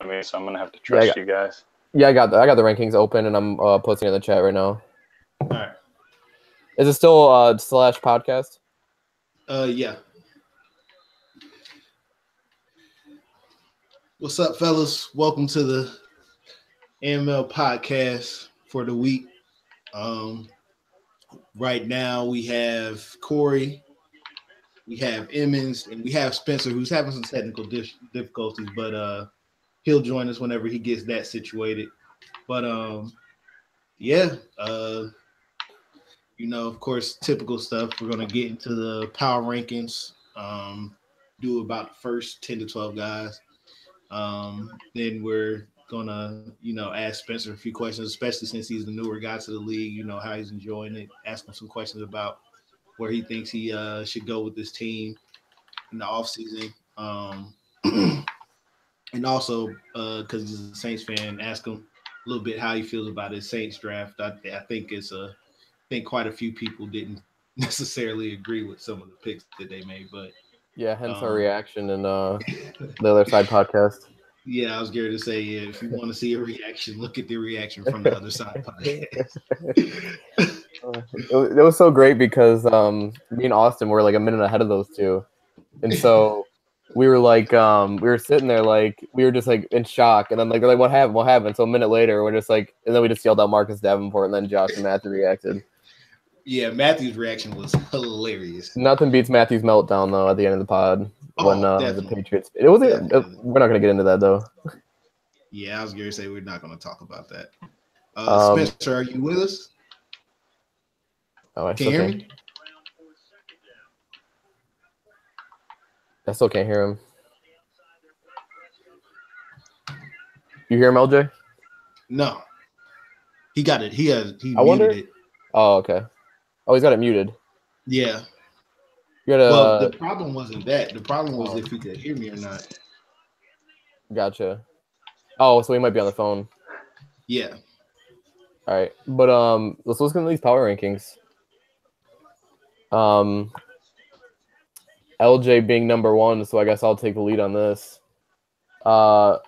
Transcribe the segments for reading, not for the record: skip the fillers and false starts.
me, so I'm gonna have to trust you guys. Yeah, I got the rankings open, and I'm posting it in the chat right now. All right. Is it still /podcast? Yeah. What's up, fellas? Welcome to the AMLoB Podcast for the week. Right now we have Corey, we have Emmons, and we have Spencer, who's having some technical difficulties, but he'll join us whenever he gets that situated. But of course, typical stuff. We're gonna get into the power rankings. Do about the first 10 to 12 guys. Then we're gonna, ask Spencer a few questions, especially since he's the newer guy to the league. How he's enjoying it. Ask him some questions about where he thinks he should go with this team in the offseason. And also, because he's a Saints fan, ask him a little bit how he feels about his Saints draft. I think quite a few people didn't necessarily agree with some of the picks that they made, but yeah, hence our reaction in the Other Side podcast. Yeah, I was going to say, if you want to see a reaction, look at the reaction from the Other Side podcast. It was so great because me and Austin were like a minute ahead of those two, and so we were like, we were sitting there like we were just like in shock, and then like they're like, what happened? So a minute later, we're just like, and then we just yelled out Marcus Davenport, and then Josh and Matthew reacted. Yeah, Matthew's reaction was hilarious. Nothing beats Matthew's meltdown though at the end of the pod when the Patriots. We're not gonna get into that though. Yeah, I was going to say we're not going to talk about that. Spencer, are you with us? Oh, I can you hear me? I still can't hear him. You hear him, LJ? No, he got it. He muted it. Oh, okay. Oh, he's got it muted. Yeah. Well, the problem wasn't that. The problem was if he could hear me or not. Gotcha. Oh, so he might be on the phone. Yeah. All right, but let's look at these power rankings. LJ being number one, so I guess I'll take the lead on this. I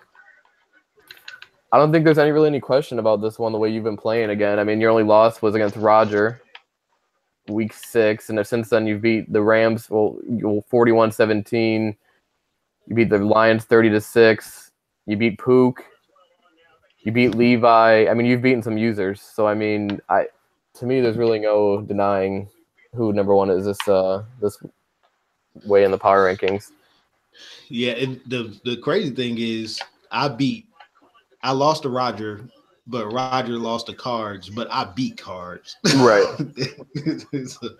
don't think there's really any question about this one. The way you've been playing again. I mean, your only loss was against Roger. Week 6, and since then you've beat the Rams 41-17. You beat the Lions 30-6. You beat Pook. You beat Levi. I mean, you've beaten some users. So I mean, to me, there's really no denying who number one is this way in the power rankings. Yeah, and the crazy thing is, I lost to Roger. But Roger lost the Cards, but I beat Cards. Right. It's a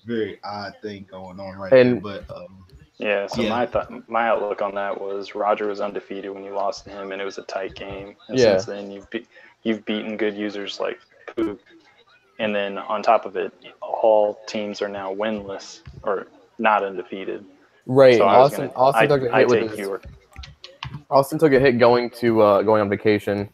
very odd thing going on there. But my outlook on that was Roger was undefeated when you lost to him, and it was a tight game. And since then, you've beaten good users like Pook. And then on top of it, all teams are now winless or not undefeated. Right. So Austin took a hit going on vacation.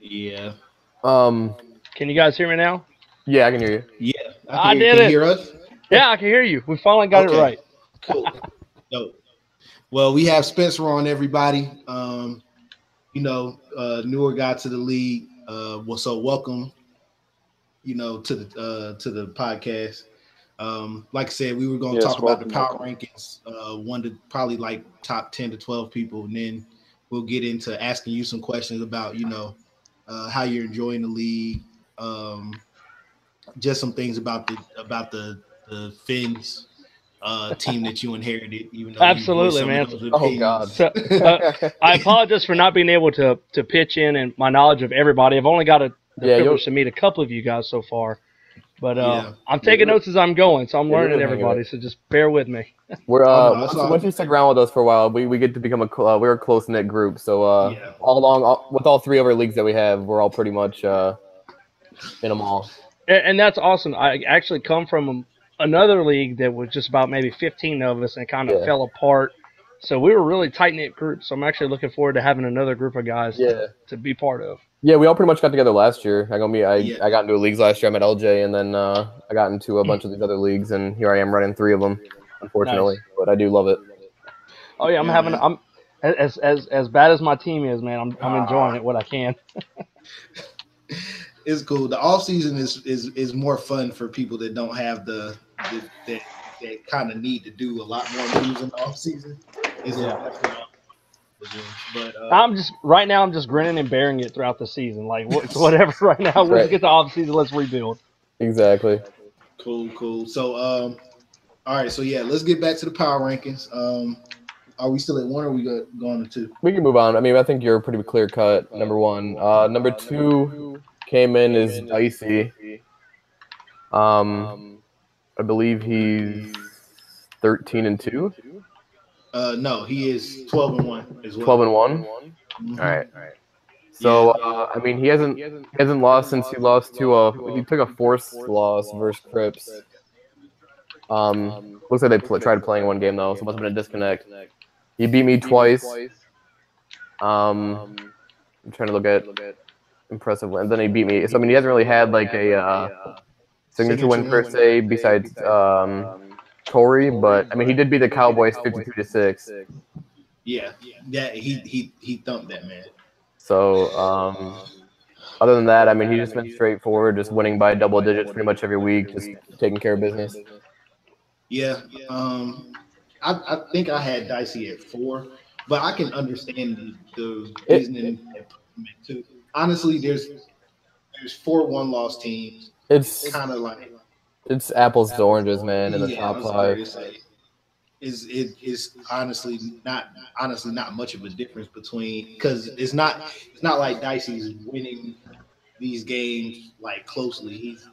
Yeah. Can you guys hear me now? Yeah, I can hear you. Yeah. I did it. Can you hear us? Yeah, I can hear you. We finally got it right. Cool. Well, we have Spencer on, everybody. Newer guy to the league. So welcome, to the podcast. Like I said, we were going to talk about the power rankings. One to probably like top 10 to 12 people, and then we'll get into asking you some questions about, how you're enjoying the league, just some things about the Finns team that you inherited. Even though absolutely, man. Oh God! So, I apologize for not being able to pitch in and my knowledge of everybody. I've only got the privilege to meet a couple of you guys so far, but I'm taking notes as I'm going, so I'm learning everybody. So just bear with me. We're once you stick around with us for a while, we get to become we're a close knit group. So with all three of our leagues that we have, we're all pretty much in them all. And that's awesome. I actually come from another league that was just about maybe 15 of us and kind of fell apart. So we were a really tight knit group. So I'm actually looking forward to having another group of guys to be part of. Yeah, we all pretty much got together last year. I got into leagues last year. I met LJ, and then I got into a bunch of these other leagues, and here I am running 3 of them. Unfortunately, but I do love it. Oh yeah, I'm As bad as my team is, man, I'm enjoying it what I can. It's cool. The off season is more fun for people that don't have that kind of need to do a lot more moves in the off season. But I'm just grinning and bearing it throughout the season. Like it's whatever right now. We'll just get the off season. Let's rebuild. Exactly. Cool. So all right. So yeah, let's get back to the power rankings. Are we still at 1 or are we going to 2? We can move on. I mean, I think you're pretty clear cut. Number 1. Number 2 came in as Dicey. I believe he's 13-2. No, he is 12-1 as well. 12-1. Mm-hmm. All right. So I mean, he hasn't lost since he lost to he took a forced loss versus Crips. Looks like they tried playing one game though, so it must have been a disconnect. He beat me twice. I'm trying to look at impressive wins. Then he beat me. So I mean, he hasn't really had like a signature win per se besides Corey, but I mean, he did beat the Cowboys 52-6. Yeah, he thumped that man. So other than that, I mean, he's just been straightforward, just winning by double digits pretty much every week, just taking care of business. Yeah. I think I had Dicey at 4, but I can understand the reasoning too. Honestly, there's 4 1-loss teams. It's kind of like it's apples to oranges, man, in the top 5. Is honestly not much of a difference between, because it's not like Dicey's winning these games like closely. He's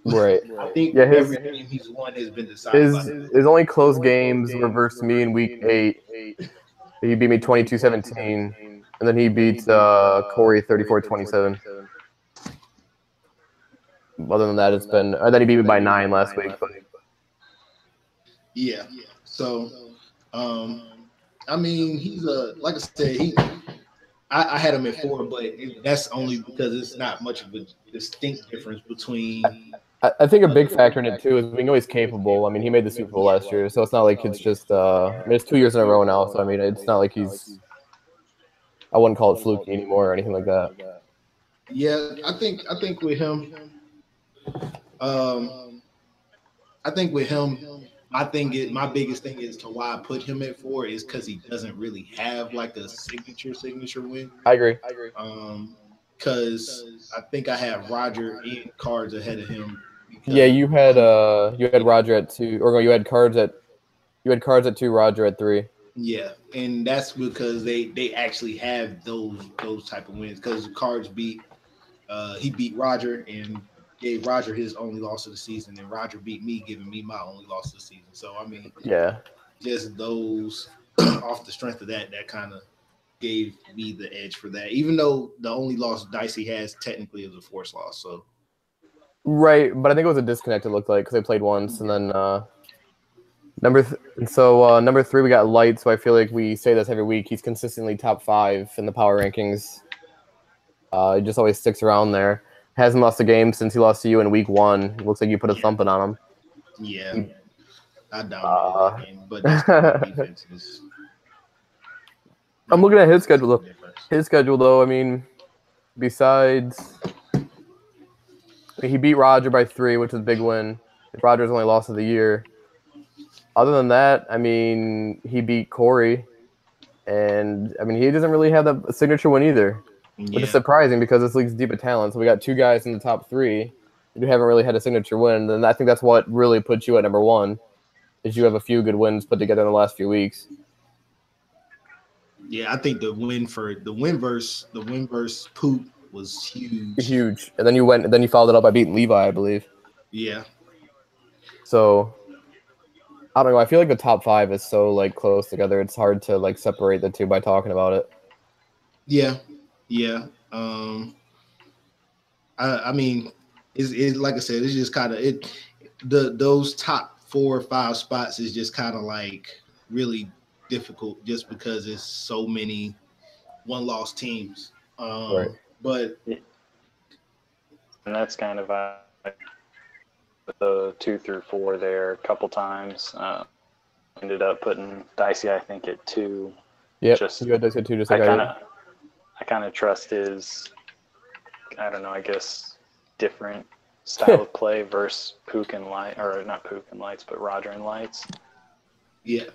right. I think every game he's won has been decided. His only close games were versus me in week 8. He beat me 22-17, and then he beat Corey 34-27. Other than that, it's been. And then he beat me by 9 last week. But yeah. So, I mean, he's like I said, I had him at 4, but that's only because it's not much of a distinct difference between. I think a big factor in it too is we know he's capable. I mean, he made the Super Bowl last year, so it's not like it's just. I mean, it's 2 years in a row now, so I mean, it's not like he's. I wouldn't call it fluky anymore or anything like that. Yeah, I think with him. My biggest thing is to why I put him at 4 is because he doesn't really have like a signature win. I agree. Because I think I have Roger and Cards ahead of him. Yeah, you had Roger at 2, or you had Cards at 2, Roger at 3. Yeah, and that's because they actually have those type of wins. Because Cards he beat Roger and gave Roger his only loss of the season, and Roger beat me, giving me my only loss of the season. So I mean, yeah, just those off the strength of that kind of gave me the edge for that. Even though the only loss Dicey has technically is a forced loss. So right, but I think it was a disconnect. It looked like because they played once, and then number 3 we got Light. So I feel like we say this every week. He's consistently top 5 in the power rankings. He just always sticks around there. Hasn't lost a game since he lost to you in week 1. It looks like you put a thumping on him. Yeah, I dominated that game, but that's defense is. I'm looking at his schedule though. I mean, besides, he beat Roger by 3, which is a big win. Roger's only loss of the year. Other than that, I mean, he beat Corey, and I mean, he doesn't really have that signature win either. Which is surprising because this league's deep of talent. So we got 2 guys in the top 3 who haven't really had a signature win. And I think that's what really puts you at number 1, is you have a few good wins put together in the last few weeks. Yeah, I think the win versus Poop was huge. Huge. And then you followed it up by beating Levi, I believe. Yeah. So I don't know. I feel like the top 5 is so like close together. It's hard to like separate the 2 by talking about it. Yeah. Yeah, I mean, it's like I said, it's just kind of those top 4 or 5 spots is just kind of like really difficult just because it's so many 1-loss teams. Right. But and that's kind of the 2 through 4 there a couple times. Ended up putting Dicey, I think, at 2. Yeah, you had Dicey too. Just like I kind of trust his, I don't know, I guess different style of play versus Pook and Light, or not Pook and Lights, but Roger and Lights. Yeah.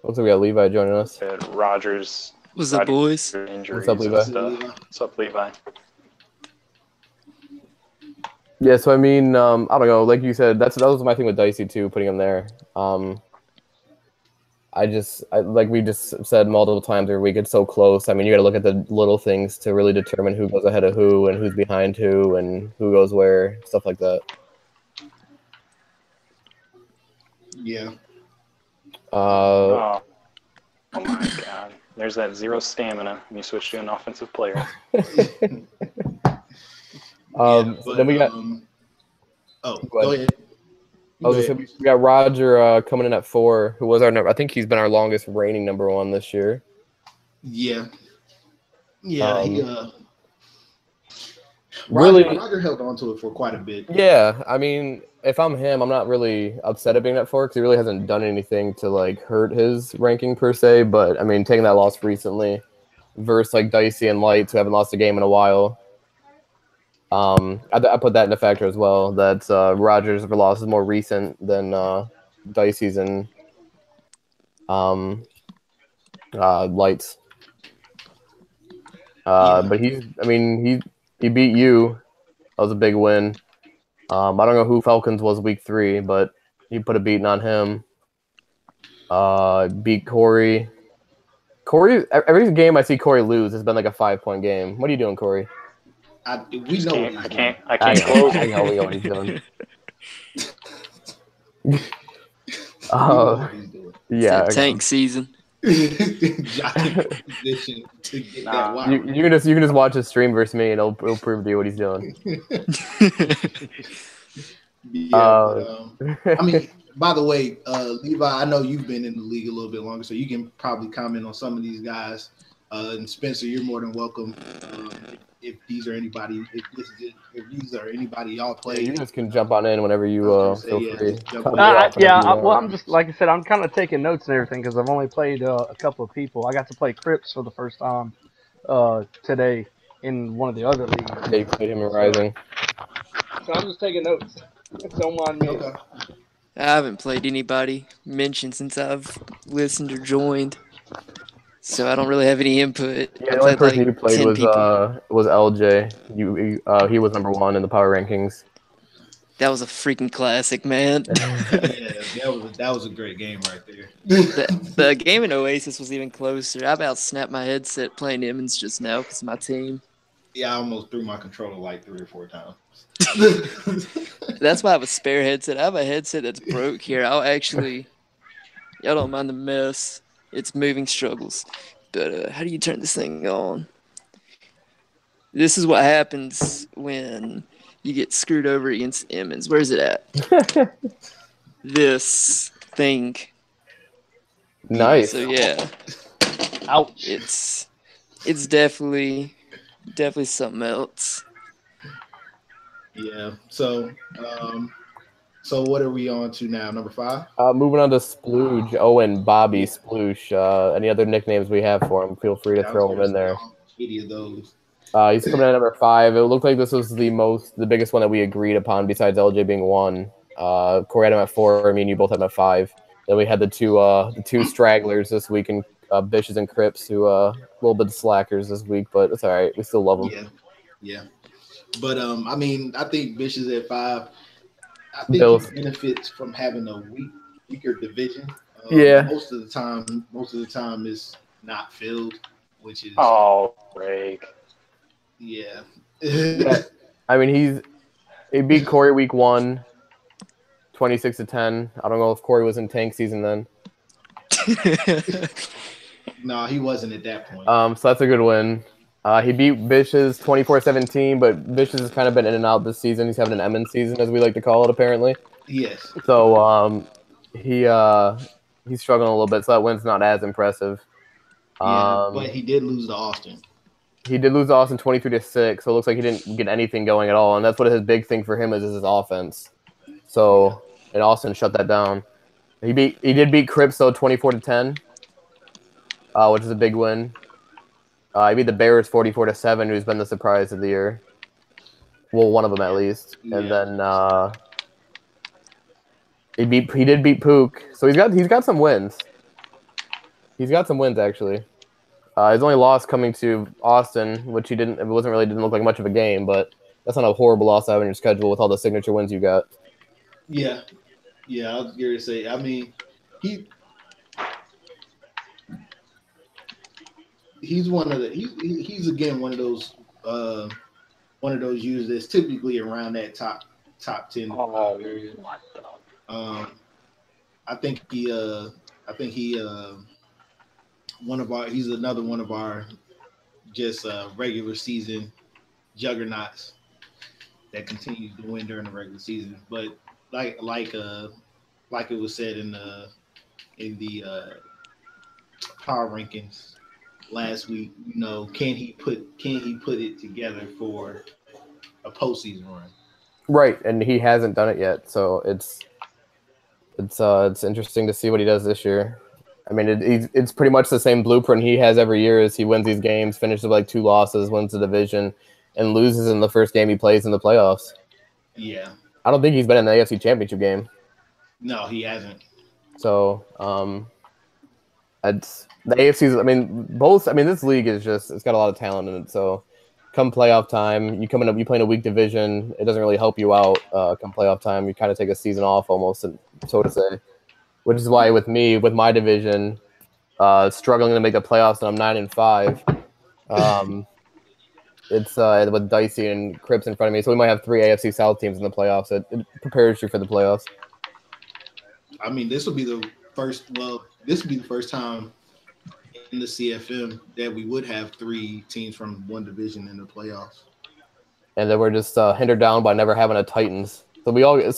Looks like we got Levi joining us. Rogers. What's up, boys? What's up, Levi? What's up, Levi? Yeah, so I mean, I don't know. Like you said, that was my thing with Dicey too, putting him there. Like we just said multiple times every week, it's so close. I mean, you got to look at the little things to really determine who goes ahead of who and who's behind who and who goes where, stuff like that. Yeah. Oh my God. There's that 0 stamina when you switch to an offensive player. Then we got. Go ahead. So we got Roger coming in at 4, who was our number. I think he's been our longest reigning number 1 this year. Yeah. Roger held on to it for quite a bit. Yeah, I mean, if I'm him, I'm not really upset at being at 4 because he really hasn't done anything to like hurt his ranking per se. But I mean, taking that loss recently versus like Dicey and Lights, who haven't lost a game in a while. I put that into factor as well. That Rogers' loss is more recent than Dicey's and Lights. But he beat you. That was a big win. I don't know who Falcons was week 3, but he put a beating on him. Beat Corey. Every game I see Corey lose has been like a 5-point game. What are you doing, Corey? I can't close. I know what he's doing. Yeah. Tank season. You can just watch his stream versus me, and it'll prove to you what he's doing. I mean, by the way, Levi, I know you've been in the league a little bit longer, so you can probably comment on some of these guys. And Spencer, you're more than welcome. If these are anybody y'all play, you just can jump on in whenever you feel free. I'm just like I said, I'm kind of taking notes and everything because I've only played a couple of people. I got to play Crips for the first time today in one of the other leagues. Yeah, you played him in Rising. So I'm just taking notes. Don't mind me. Okay. I haven't played anybody mentioned since I've listened or joined. So I don't really have any input. Yeah, the only person you played was LJ. He was number 1 in the power rankings. That was a freaking classic, man. that was a great game right there. The game in Oasis was even closer. I about snapped my headset playing Emmons just now because of my team. Yeah, I almost threw my controller like 3 or 4 times. That's why I have a spare headset. I have a headset that's broke here. Y'all don't mind the mess. It's moving struggles. But how do you turn this thing on? This is what happens when you get screwed over against Emmons. Where's it at? This thing. Nice. So yeah. Ouch. It's definitely something else. Yeah. So what are we on to now? Number 5? Moving on to Splooge. Owen, Bobby, Splooge. Any other nicknames we have for him, feel free to throw them in there. Any of those. He's coming in at number 5. It looked like this was the biggest one that we agreed upon besides LJ being 1. Corey had him at 4. I mean, you both had him at 5. Then we had the two stragglers this week, and Bishes and Crips, who a little bit of slackers this week, but it's all right. We still love them. Yeah. But I mean, I think Bishes at 5. I think he benefits from having a weaker division. Most of the time it's not filled, which is break. Yeah. I mean, he beat Corey week 1, 26-10. I don't know if Corey was in tank season then. No, he wasn't at that point. So that's a good win. He beat Bishes 24-17, but Bishes has kind of been in and out this season. He's having an Emmons season, as we like to call it, apparently. Yes. So he's struggling a little bit, so that win's not as impressive. But he did lose to Austin. He did lose to Austin 23-6, so it looks like he didn't get anything going at all, and that's what his big thing for him is his offense. So, and Austin shut that down. He did beat Crips, though, 24-10. which is a big win. He beat the Bears 44-7, who's been the surprise of the year. Well, one of them at least. Yeah. And then he did beat Pook, so he's got some wins. He's got some wins actually. His only loss coming to Austin, which didn't look like much of a game, but that's not a horrible loss to have in your schedule with all the signature wins you got. Yeah, I was going to say. I mean, he's one of the he's again one of those users that's typically around that top 10. I think he's another one of our just regular season juggernauts that continues to win during the regular season. But like it was said in the power rankings last week, can he put it together for a postseason run? Right, and he hasn't done it yet, so it's interesting to see what he does this year. I mean, it's pretty much the same blueprint he has every year. Is he wins these games, finishes with like 2 losses, wins the division, and loses in the first game he plays in the playoffs. Yeah, I don't think he's been in the AFC Championship game. No, he hasn't. So, it's the AFC's. I mean, this league is it's got a lot of talent in it. So, come playoff time, you play in a weak division. It doesn't really help you out. Come playoff time, you kind of take a season off almost, so to say. Which is why with my division, struggling to make the playoffs, and I'm 9-5. It's with Dicey and Crips in front of me, so we might have 3 AFC South teams in the playoffs. It prepares you for the playoffs. I mean, this will be the first time in the CFM that we would have 3 teams from one division in the playoffs. And then we're just hindered down by never having a Titans. So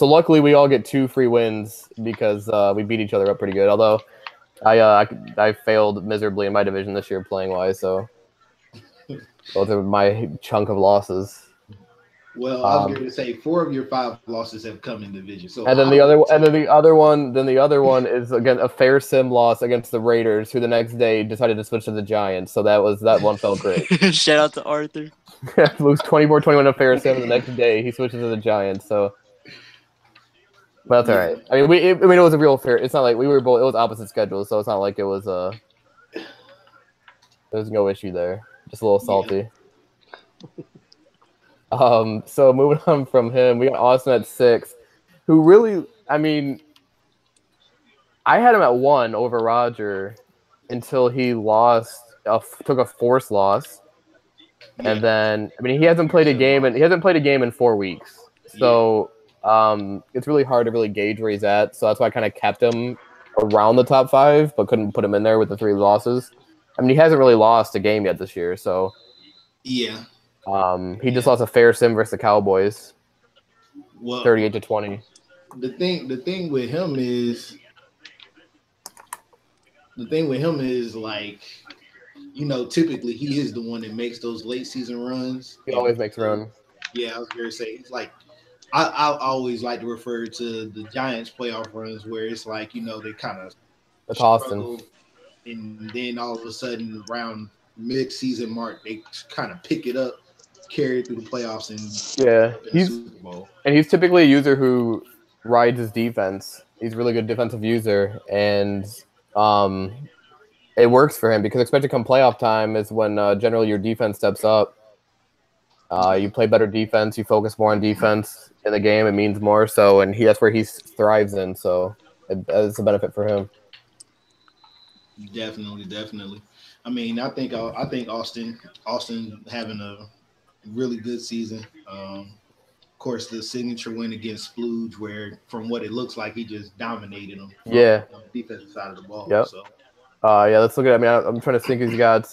luckily we all get 2 free wins because we beat each other up pretty good. Although I failed miserably in my division this year playing wise, so those are my chunk of losses. Well, I was going to say 4 of your 5 losses have come in division. So and then the other one is again a fair sim loss against the Raiders, who the next day decided to switch to the Giants. So that one felt great. Shout out to Arthur. Lose 24-21 to fair sim, and the next day he switches to the Giants. So. But that's all right. I mean, it was a real fair. It's not like we were both. It was opposite schedules, so it's not like it was there's no issue there. Just a little salty. Yeah. So moving on from him, we got Austin at 6, who really, I mean, I had him at 1 over Roger until he took a forced loss, and then he hasn't played a game in 4 weeks. So. It's really hard to really gauge where he's at, so that's why I kind of kept him around the top 5, but couldn't put him in there with the 3 losses. I mean, he hasn't really lost a game yet this year, so yeah. He just lost a fair sim versus the Cowboys, 38-20. The thing with him is like, typically he is the one that makes those late season runs. He always makes runs. Yeah, I was going to say it's like. I always like to refer to the Giants playoff runs where it's like, they kind of struggle, and then all of a sudden around mid-season mark, they kind of pick it up, carry it through the playoffs, and the Super Bowl. And he's typically a user who rides his defense. He's a really good defensive user, and it works for him because expected come playoff time is when generally your defense steps up. You play better defense. You focus more on defense in the game. It means more. So, and that's where he thrives in. So, it's a benefit for him. Definitely. I mean, I think Austin having a really good season. Of course, the signature win against Splooge, where from what it looks like, he just dominated him. On the defensive side of the ball. Yep. So. Let's look at. I mean, I'm trying to think. He's got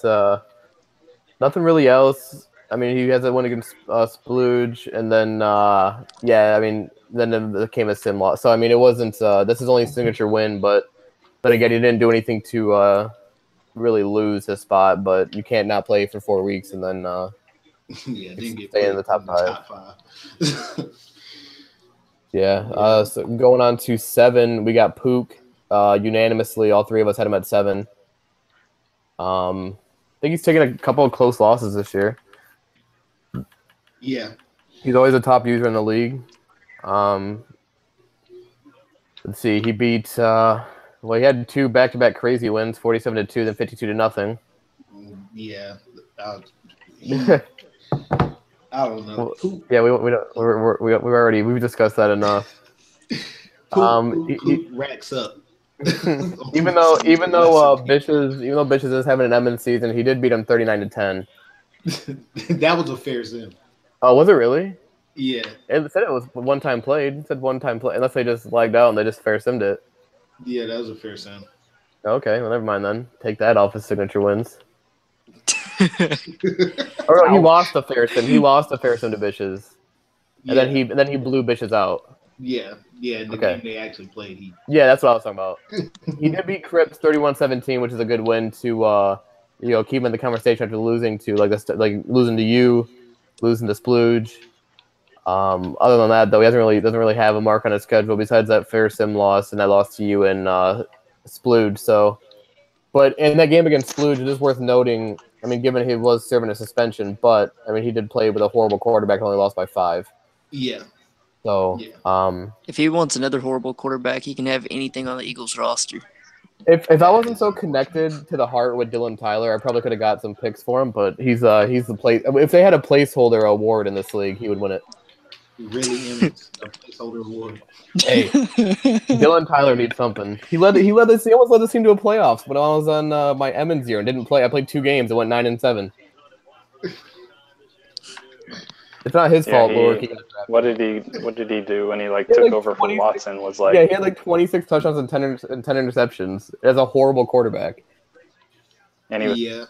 nothing really else. I mean, he has a win against Splooge, and then then there came a sim loss. So I mean, it wasn't. This is only a signature win, but then again, he didn't do anything to really lose his spot. But you can't not play for 4 weeks and then stay in the top 5. Yeah. So going on to 7, we got Pook. Unanimously, all 3 of us had him at 7. I think he's taken a couple of close losses this year. Yeah. He's always a top user in the league. Let's see. He beat. He had 2 back-to-back crazy wins, 47-2, then 52-0. Yeah. I don't know. Yeah, we've discussed that enough. He racks up. even though Bitches is having an Emmons season, he did beat him 39-10. That was a fair sim. Oh, was it really? Yeah. It said it was one time played. It said one time play, unless they just lagged out and they just fair simmed it. Yeah, that was a fair sim. Okay, well, never mind then. Take that off his signature wins. Or he lost a fair sim. He lost a fair sim to Bitches, and then he blew Bitches out. Yeah. In the game they actually played, Yeah, that's what I was talking about. He did beat Crips 31-17, which is a good win to keep him in the conversation after losing to losing to you, losing to Splooge. Other than that, though, he doesn't really have a mark on his schedule besides that fair sim loss and that loss to you and Splooge. So, but in that game against Splooge, it is worth noting. I mean, given he was serving a suspension, but I mean, he did play with a horrible quarterback and only lost by 5. Yeah. So, if he wants another horrible quarterback, he can have anything on the Eagles roster. If I wasn't so connected to the heart with Dylan Tyler, I probably could have got some picks for him. But he's the place. If they had a placeholder award in this league, he would win it. Really is a placeholder award. Hey, Dylan Tyler needs something. He almost led the team to a playoffs when I was on my Emmons year and didn't play. I played 2 games and went 9-7. It's not his fault. What did he do when he took over from Watson? Was like, yeah, he had 26 touchdowns and 10 interceptions as a horrible quarterback. And he was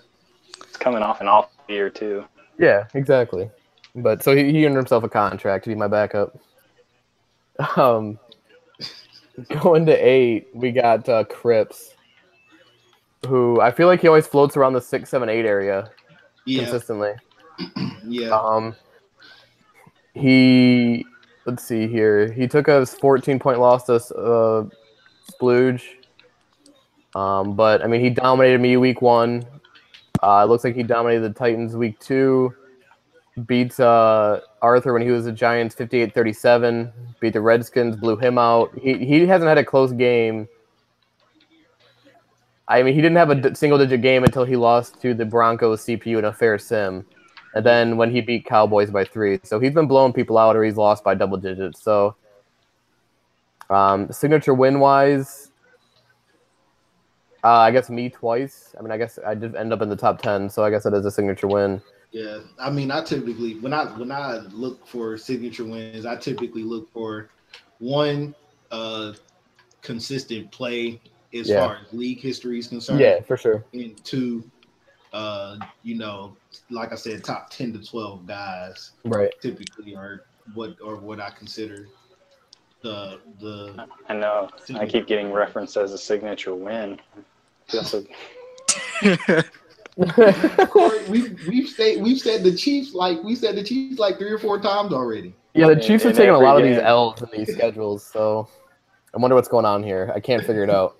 coming off an off year too. Yeah, exactly. But so he earned himself a contract to be my backup. Going to 8, we got Cripps, who I feel like he always floats around the 6, 7, 8 area consistently. Yeah. Let's see here. He took a 14-point loss to Splooge. But I mean, he dominated me week 1. It looks like he dominated the Titans week 2. Beat Arthur when he was the Giants 58-37. Beat the Redskins, blew him out. He hasn't had a close game. I mean, he didn't have a single-digit game until he lost to the Broncos CPU in a fair sim. And then when he beat Cowboys by 3. So he's been blowing people out or he's lost by double digits. So signature win-wise, I guess me twice. I mean, I guess I did end up in the top 10, so I guess that is a signature win. Yeah, I mean, I typically when I look for signature wins, I typically look for one consistent play as far as league history is concerned. Yeah, for sure. And 2, like I said, top 10 to 12 guys, right? Typically are what I consider the. I know. I keep getting referenced as a signature win. Corey, we've said the Chiefs like 3 or 4 times already. Yeah, the Chiefs are taking a lot of these L's in these schedules, so I wonder what's going on here. I can't figure it out.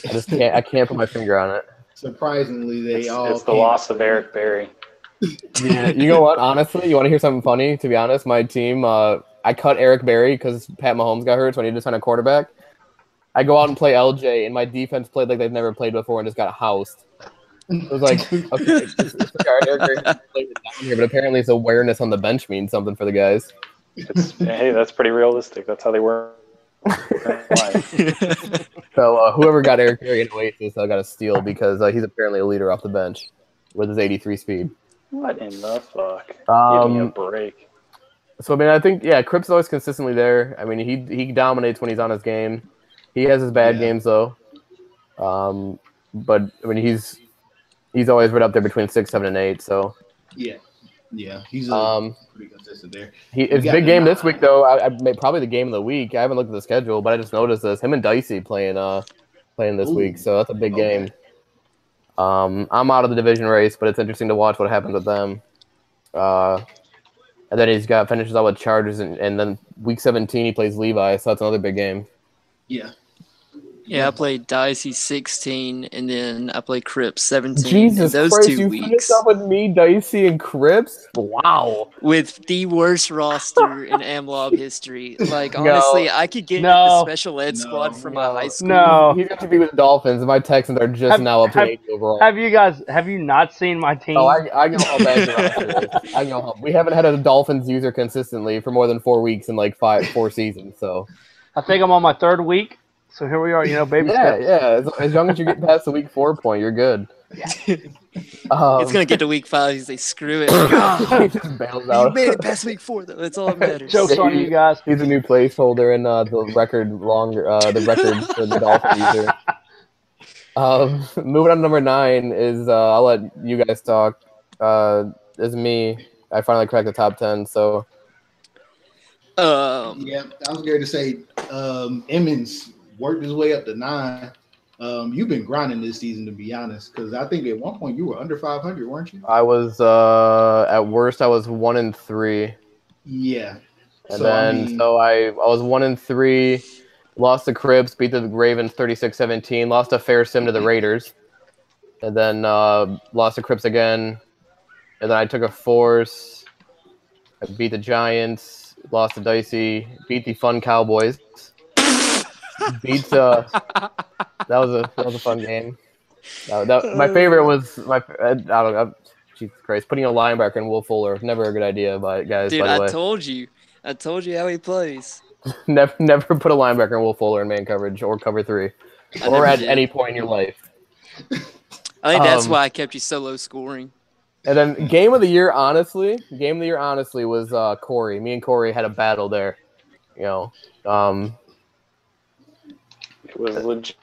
I can't put my finger on it. Surprisingly, it's the loss of Eric Berry. Yeah, you know what? Honestly, you want to hear something funny? To be honest, my team, I cut Eric Berry because Pat Mahomes got hurt, so I needed to sign a quarterback. I go out and play LJ, and my defense played like they've never played before and just got housed. It was like, okay, Eric Berry played it down here, but apparently his awareness on the bench means something for the guys. Hey, that's pretty realistic. That's how they work. So whoever got Eric Berry in Oasis, I got a steal because he's apparently a leader off the bench with his 83 speed. What in the fuck? Give me a break. So I mean, I think Cripps is always consistently there. I mean, he dominates when he's on his game. He has his bad games though. But I mean, he's always right up there between 6, 7, and 8. So yeah, he's pretty consistent there. It's a big game this week though. I probably the game of the week. I haven't looked at the schedule, but I just noticed this. Him and Dicey playing this week, so that's a big game. I'm out of the division race, but it's interesting to watch what happens with them. And then finishes out with Chargers, and then week 17 he plays Levi, so that's another big game. Yeah. Yeah, I played Dicey 16, and then I played Crips 17. Jesus those Christ, 2 you weeks. finished up with me, Dicey, and Crips? Wow. With the worst roster in AMLoB history. Like, honestly, I could get the special ed squad from my high school. No. He's got to be with the Dolphins, and my Texans are just now up to 80 overall. Have you not seen my team? Oh, I know how bad your roster is. I know how. We haven't had a Dolphins user consistently for more than 4 weeks in like 4 seasons, so. I think I'm on my 3rd week. So here we are, baby steps. Yeah. As long as you get past the week 4 point, you're good. It's gonna get to week 5. He's like, screw it. He just bails out. You made it past week 4, though. That's all that matters. Jokes on you guys. He's a new placeholder in the record for the Dolphin user. Moving on to number 9 is I'll let you guys talk. Is me. I finally cracked the top 10. So. Yeah, I was going to say Emmons worked his way up to 9. You've been grinding this season, to be honest, because I think at one point you were under 500, weren't you? I was at worst. I was 1-3. Yeah, and I was 1-3. Lost to Crips, beat the Ravens 36-17. Lost a fair sim to the Raiders, and then lost to Crips again. And then I took a force. I beat the Giants. Lost to Dicey. Beat the Fun Cowboys. That was a fun game. My favorite was I don't know. Jesus Christ, putting a linebacker in Will Fuller, never a good idea, guys. Dude, by the way. I told you how he plays. never put a linebacker in Will Fuller in man coverage or cover 3, or at any point in your life. I think that's why I kept you so low scoring. And then game of the year, honestly, was Corey. Me and Corey had a battle there. It was legit.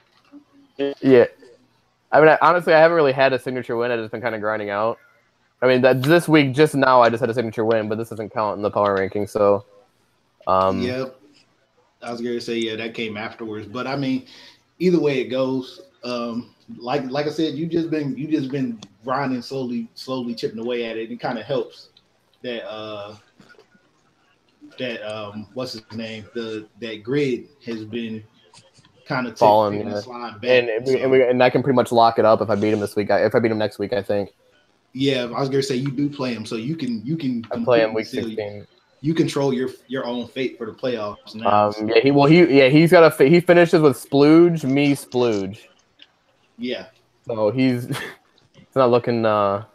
Yeah. I mean, honestly, I haven't really had a signature win. I've just been kind of grinding out. I mean, this week, just now, I just had a signature win, but this doesn't count in the power ranking. So, Yep. I was going to say, that came afterwards. But I mean, either way it goes, like I said, you just been grinding, slowly chipping away at it. It kind of helps that what's his name? That grid has been kind of falling, slide back. And I can pretty much lock it up if I beat him this week. If I beat him next week, I think. Yeah, I was gonna say you do play him, so you can. I play him week 16. You control your own fate for the playoffs now. He's got he finishes with Splooge, me Splooge. Yeah. So he's not looking. The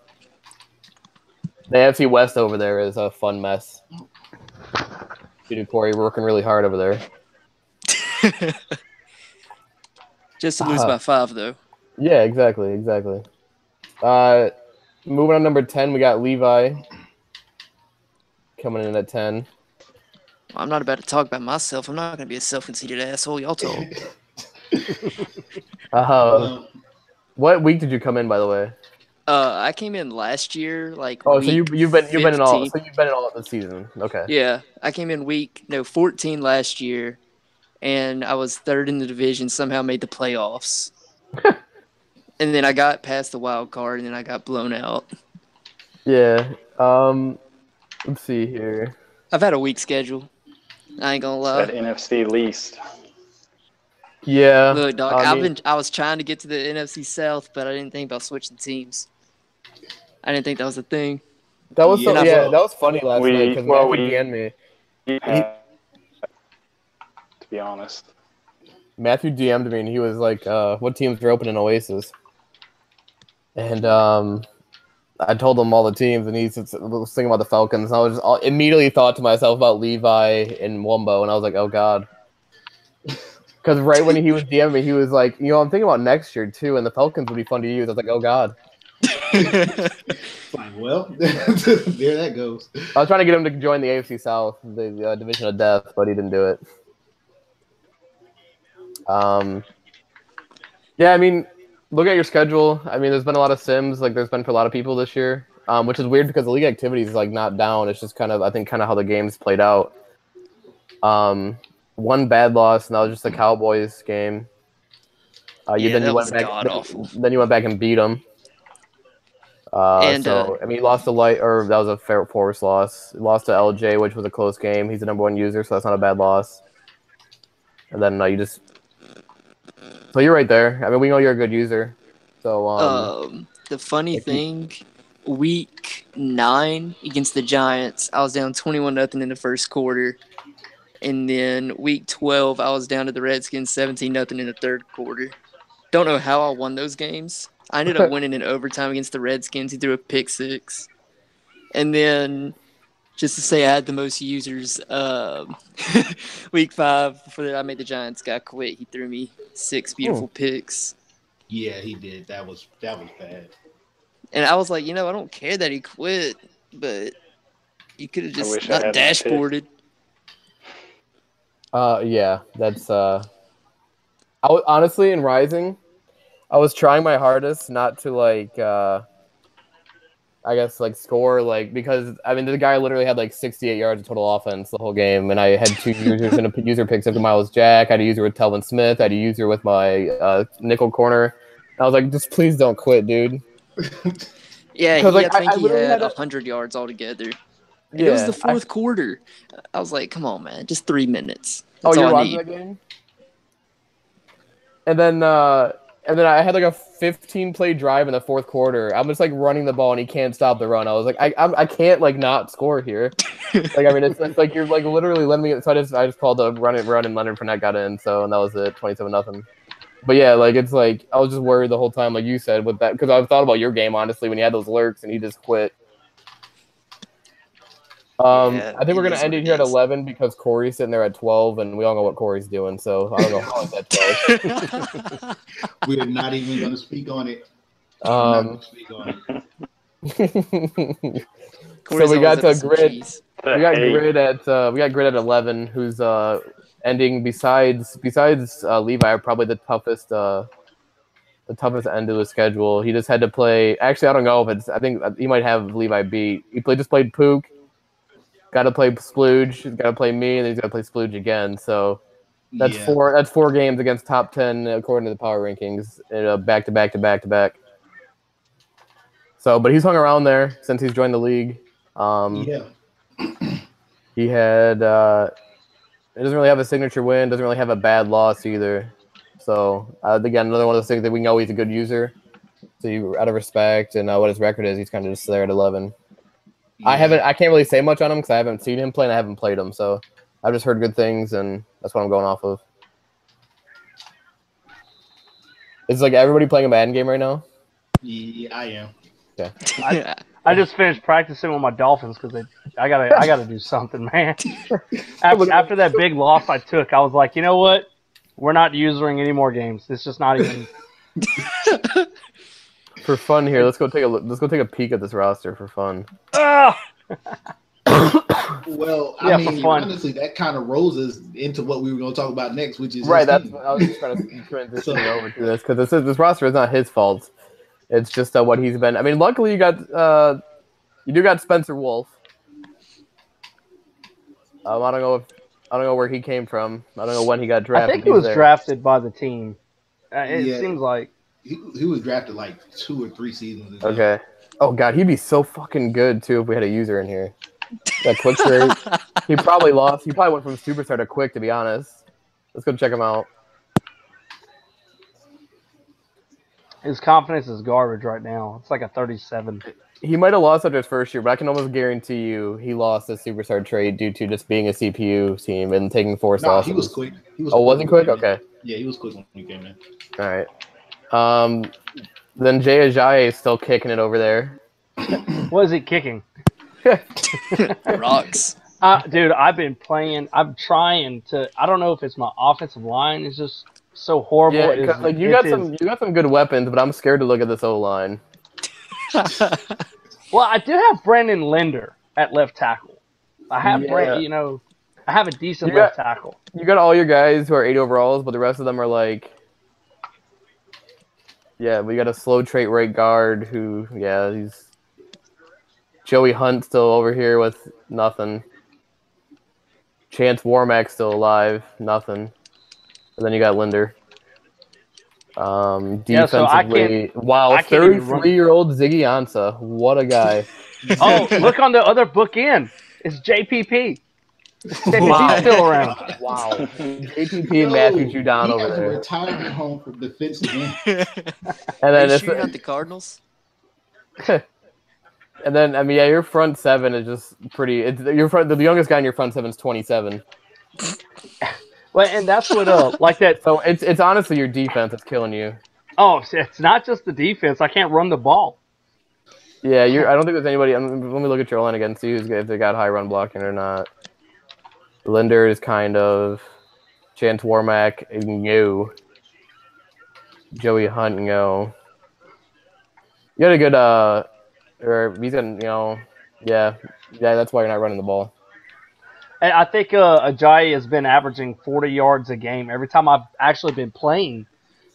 AFC West over there is a fun mess. Dude, Corey working really hard over there. Just to lose by 5, though. Yeah, exactly. Moving on, number 10, we got Levi coming in at 10. I'm not about to talk about myself. I'm not going to be a self-conceited asshole. Y'all told. What week did you come in, by the way? I came in last year, like. Oh, so you've been in all. So you've been in all of the season. Okay. Yeah, I came in week 14 last year, and I was 3rd in the division. Somehow made the playoffs, and then I got past the wild card, and then I got blown out. Yeah. Let's see here. I've had a weak schedule. I ain't gonna lie. That NFC least. Yeah. Look, dog, I was trying to get to the NFC South, but I didn't think about switching teams. I didn't think that was a thing. That was that was funny last night because Matthew DM'd me. To be honest. Matthew DM'd me and he was like, what teams are open in Oasis? And I told him all the teams and he was thinking about the Falcons. And I was just immediately thought to myself about Levi and Wumbo and I was like, oh God. Because right when he was DMing me, he was like, I'm thinking about next year too, and the Falcons would be fun to use. I was like, oh God. Like, well, there that goes. I was trying to get him to join the AFC South, the Division of Death, but he didn't do it. Yeah, I mean, look at your schedule. I mean, there's been a lot of sims, like there's been for a lot of people this year, which is weird because the league activity is like not down. It's just kind of how the game's played out. One bad loss, and that was just the Cowboys game. Then you went back and beat them. You lost to that was a fair force loss. You lost to LJ, which was a close game. He's the number 1 user, so that's not a bad loss. And then you just So you're right there. I mean, we know you're a good user. So the funny thing, week 9 against the Giants, I was down 21-0 in the first quarter. And then week 12, I was down to the Redskins 17-0 in the third quarter. Don't know how I won those games. I ended up winning in overtime against the Redskins. He threw a pick 6. And then, just to say I had the most users, week 5, before that I made the Giants guy quit. He threw me 6 beautiful picks. Yeah, he did. That was bad. And I was like, I don't care that he quit, but you could have just not I dashboarded. Yeah, that's honestly, in Rising, I was trying my hardest not to score because the guy literally had 68 yards of total offense the whole game, and I had 2 users and a user picks up to Miles Jack. I had a user with Telvin Smith. I had a user with my nickel corner. And I was like, just please don't quit, dude. Yeah, I think he had 100 yards altogether. And it was the fourth quarter. I was like, come on, man, just 3 minutes. That's you're watching that game? And then I had a 15-play drive in the fourth quarter. I'm just running the ball and he can't stop the run. I was like, I can't not score here. It's like you're literally letting me. So I just called the run and Leonard Fournette got in. And that was it, 27-0. But yeah, it's I was just worried the whole time, like you said, with that, because I thought about your game honestly when you had those lurks and he just quit. I think we're gonna end it here at 11 because Corey's sitting there at 12, and we all know what Corey's doing. So I don't know how it's at 12. We are not even gonna speak on it. So we got Grid. We got Grid at 11, who's ending besides Levi, probably the toughest end of his schedule. He just had to play. Actually, I don't know if it's. I think he might have Levi beat. He just played Pook. Got to play Splooge. He's got to play me, and then he's got to play Splooge again. So that's 4. That's 4 games against top 10 according to the power rankings, back to back. So, but he's hung around there since he's joined the league. He had. He doesn't really have a signature win. Doesn't really have a bad loss either. So again, another one of those things that we know he's a good user. So out of respect and what his record is, he's kind of just there at 11. Yeah. I can't really say much on him because I haven't seen him play and I haven't played him. So I've just heard good things, and that's what I'm going off of. Is everybody playing a Madden game right now? Yeah, I am. Okay. I just finished practicing with my Dolphins because I gotta do something, man. After that big loss I took, I was like, you know what? We're not using any more games. It's just not even. For fun here, let's go take a peek at this roster for fun. Well, I mean, honestly, that kind of rolls us into what we were going to talk about next, which is right. I was just trying to transition over to this because this roster is not his fault. It's just what he's been. I mean, luckily you got Spencer Wolf. I don't know where he came from. I don't know when he got drafted. I think he was drafted by the team. It seems like he was drafted 2 or 3 seasons ago. Okay. Oh God, he'd be so fucking good too if we had a user in here. That quick trade. He probably lost. He probably went from superstar to quick, to be honest. Let's go check him out. His confidence is garbage right now. It's like a 37. He might have lost after his first year, but I can almost guarantee you he lost a superstar trade due to just being a CPU team and taking 4 losses. He was quick. Was he quick? Okay. Yeah, he was quick when he came in. All right. Then Jay Ajayi is still kicking it over there. What is he kicking? Rocks. Dude, I've been playing. I'm trying to. I don't know if it's my offensive line is just so horrible. Yeah, you got some good weapons, but I'm scared to look at this O-line. Well, I do have Brandon Linder at left tackle. I have I have a decent left tackle. You got all your guys who are 8 overalls, but the rest of them are we got a slow trait right guard who, he's Joey Hunt still over here with nothing. Chance Warmack still alive, nothing. And then you got Linder. Defensively, wow, 33-year-old Ziggy Ansah. What a guy. Oh, look on the other bookend. It's JPP. Wow. He's still around. Wow. ATP and Matthew Judon over there. He has a retirement home for defensive end. And then Are you not the Cardinals? And then, I mean, yeah, your front seven is just pretty. The youngest guy in your front seven is 27. Well, and that's what like that. So it's honestly your defense that's killing you. Oh, it's not just the defense. I can't run the ball. Yeah, I don't think there's anybody. Let me look at your line again, see if they got high run blocking or not. Linder is kind of. Chance Warmack, no. Joey Hunt, no. You got a good or he's gonna, yeah, that's why you're not running the ball. And I think Ajayi has been averaging 40 yards a game every time I've actually been playing,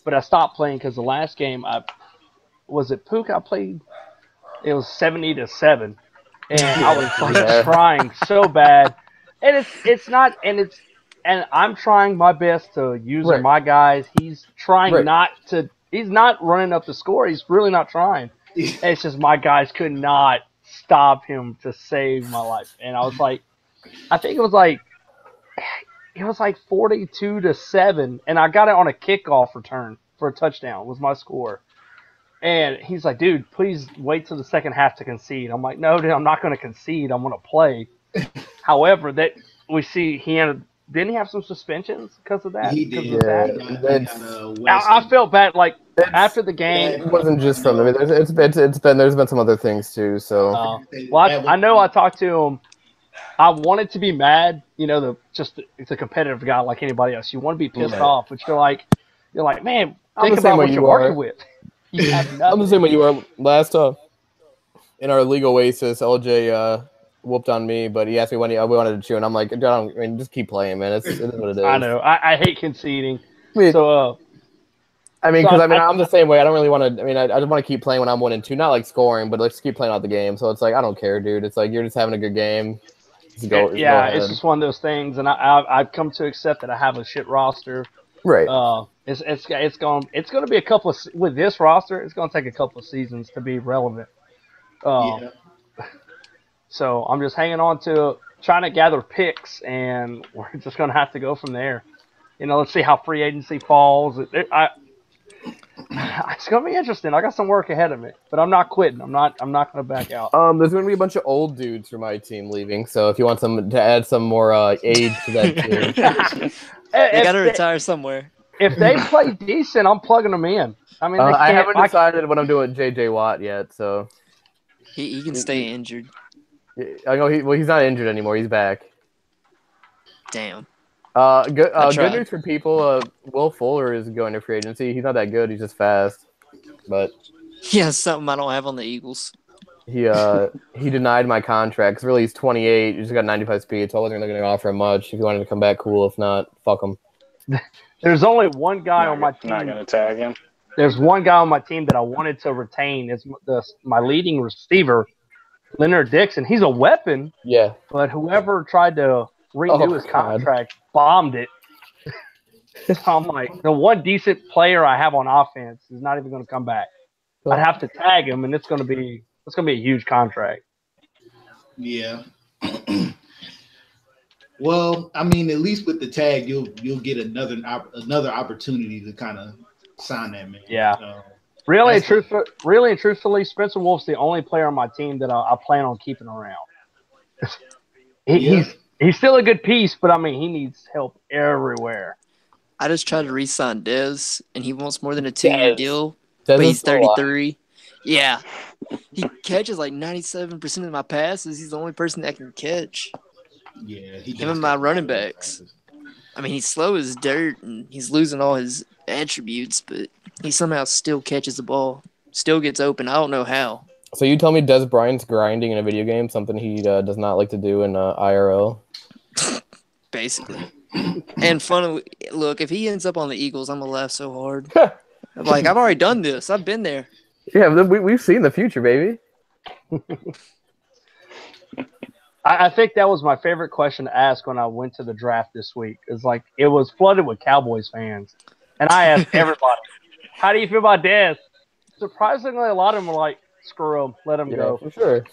but I stopped playing because the last game was it Pook I played. It was 70-7, and I was trying so bad, and it's not, and I'm trying my best to use my guys. He's trying not to. He's not running up the score. He's really not trying. It's just my guys could not stop him to save my life. And I was like, I think it was like 42-7, and I got it on a kickoff return for a touchdown was my score. And he's like, dude, please wait till the second half to concede. I'm like, no, dude, I'm not going to concede. I'm going to play. However, that we see didn't he have some suspensions because of that? He did. Yeah. I felt bad. Like after the game, it wasn't just from. I mean, there's been some other things too. So, well, I know I talked to him. I wanted to be mad. It's a competitive guy like anybody else. You want to be pissed off, but you're like, man, think about what you're working with. I'm the same way you were last time. In our League Oasis, LJ whooped on me, but he asked me when we wanted to chew, and I'm like, just keep playing, man. It is what it is. I know. I hate conceding. I'm the same way. I don't really want to. I mean, I just want to keep playing when I'm 1-2, not like scoring, but let's keep playing out the game. So it's like I don't care, dude. It's like you're just having a good game. It's just one of those things, and I've come to accept that I have a shit roster. Right. It's going to be a couple of with this roster. It's going to take a couple of seasons to be relevant. So I'm just hanging on to trying to gather picks, and we're just going to have to go from there. Let's see how free agency falls. It's going to be interesting. I got some work ahead of me, but I'm not quitting. I'm not going to back out. There's going to be a bunch of old dudes from my team leaving, so if you want to add some more age to that team. They got to retire somewhere. If they play decent, I'm plugging them in. I mean, I haven't decided what I'm doing with J.J. Watt yet, so he can stay injured. I know he's not injured anymore. He's back. Damn. Good news for people. Will Fuller is going to free agency. He's not that good. He's just fast, but yeah, something I don't have on the Eagles. He denied my contract. 'Cause really, he's 28. He's just got 95 speed, so I wasn't going to offer him much. If he wanted to come back, cool. If not, fuck him. There's only one guy on my team. Not going to tag him. There's one guy on my team that I wanted to retain. It's my leading receiver, Leonard Dixon. He's a weapon. Yeah. But whoever tried to renew his contract bombed it. So I'm like, the one decent player I have on offense is not even going to come back. I'd have to tag him, and it's going to be a huge contract. Yeah. Well, I mean, at least with the tag, you'll get another opportunity to kind of sign that man. Yeah. Really and truthfully, Spencer Wolf's the only player on my team that I plan on keeping around. He's still a good piece, but I mean, he needs help everywhere. I just tried to re-sign Dez, and he wants more than a 2-year deal, but he's 33. Yeah. He catches like 97% of my passes. He's the only person that can catch. Yeah, him and my running backs. I mean, he's slow as dirt, and he's losing all his attributes, but he somehow still catches the ball, still gets open. I don't know how. So you tell me Des Bryant's grinding in a video game, something he does not like to do in IRL? Basically. And funnily, look, if he ends up on the Eagles, I'm going to laugh so hard. I'm like, I've already done this. I've been there. Yeah, we've seen the future, baby. I think that was my favorite question to ask when I went to the draft this week. It's like it was flooded with Cowboys fans. And I asked everybody, how do you feel about Dez? Surprisingly, a lot of them were like, screw him. Let him go. For sure.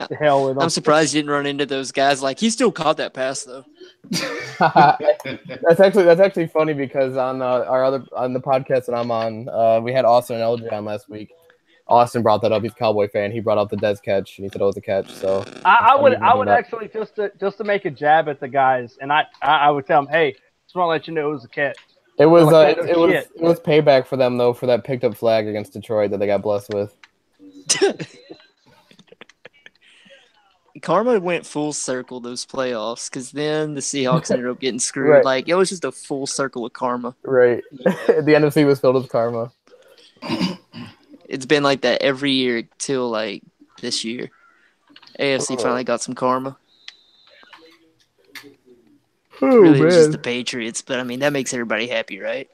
The hell with him. I'm surprised you didn't run into those guys. Like, he still caught that pass, though. That's actually funny because on the podcast that I'm on, we had Austin and LJ on last week. Austin brought that up. He's a Cowboy fan. He brought up the Dez catch, and he said it was a catch. So I would actually just to make a jab at the guys, and I would tell them, hey, just want to let you know it was a catch. It was it was payback for them though for that picked up flag against Detroit that they got blessed with. Karma went full circle those playoffs because then the Seahawks ended up getting screwed. Right. Like, it was just a full circle of karma. Right. The NFC was filled with karma. It's been like that every year till like this year. AFC finally got some karma. Oh, really, it was just man. the Patriots, but I mean that makes everybody happy, right?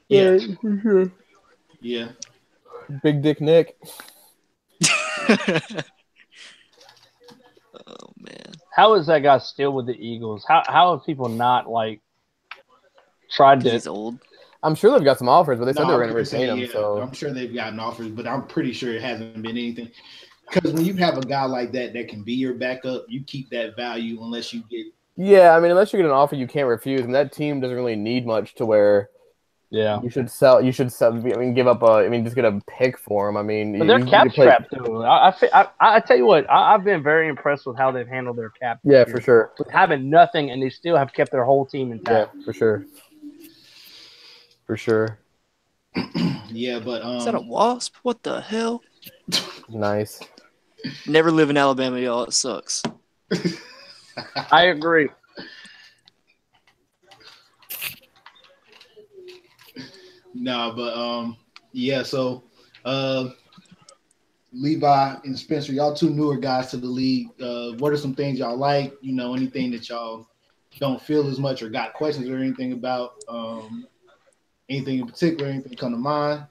Yeah. For sure. Yeah. Big Dick Nick. Oh man. How is that guy still with the Eagles? How have people not like tried to? He's old. I'm sure they've got some offers, but they said they were going to I'm retain him. yeah, So I'm sure they've gotten offers, but I'm pretty sure it hasn't been anything. Because when you have a guy like that can be your backup, you keep that value unless you get. yeah, I mean, unless you get an offer, you can't refuse. I mean, that team doesn't really need much to where you should sell. You should sell. I mean, give up just get a pick for him. I mean, But they're cap strapped too. I tell you what, I've been very impressed with how they've handled their cap. Yeah, for sure. With having nothing, and they still have kept their whole team intact. Yeah, for sure. For sure. Yeah, but Is that a wasp? What the hell? Nice. Never live in Alabama, y'all. It sucks. I agree. No, but yeah. So, Levi and Spencer, y'all two newer guys to the league. What are some things y'all like? You know, anything that y'all don't feel as much or got questions or anything about? Anything in particular? Anything come to mind?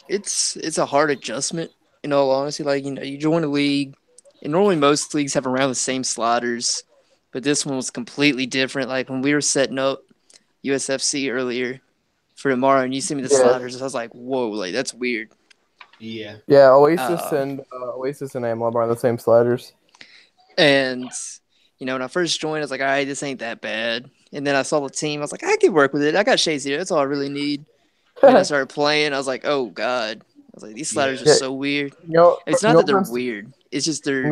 It's a hard adjustment. In all honesty, like you join a league, and normally most leagues have around the same sliders, but this one was completely different. Like when we were setting up USFC earlier for tomorrow, and you sent me the sliders, I was like, "Whoa, like that's weird." Yeah. Yeah, Oasis and AMLoB are on the same sliders. And when I first joined, I was like, "All right, this ain't that bad." And then I saw the team, I was like, "I can work with it. I got Shazy here. That's all I really need." And I started playing. I was like, "Oh God." I was like, these sliders are so weird. It's not that they're weird. It's just they're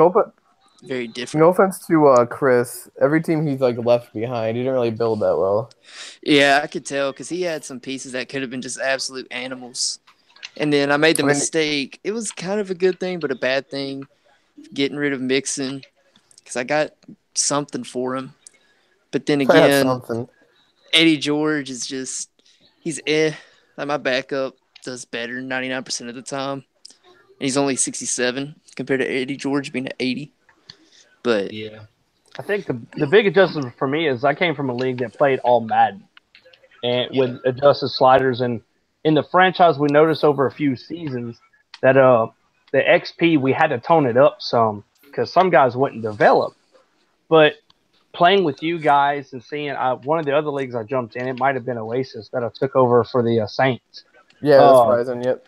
very different. No offense to Chris. Every team he's like left behind. He didn't really build that well. Yeah, I could tell because he had some pieces that could have been just absolute animals. And then I made the mistake. It was kind of a good thing, but a bad thing, getting rid of Mixon because I got something for him. But then again, Eddie George is just he's Like my backup does better 99% of the time. And he's only 67 compared to Eddie George being at 80. But yeah, I think the big adjustment for me is I came from a league that played all Madden and with adjusted sliders. And in the franchise, we noticed over a few seasons that the XP, we had to tone it up some because some guys wouldn't develop. But playing with you guys and seeing one of the other leagues I jumped in, it might have been Oasis that I took over for the Saints. Yeah, that's Rising, yep.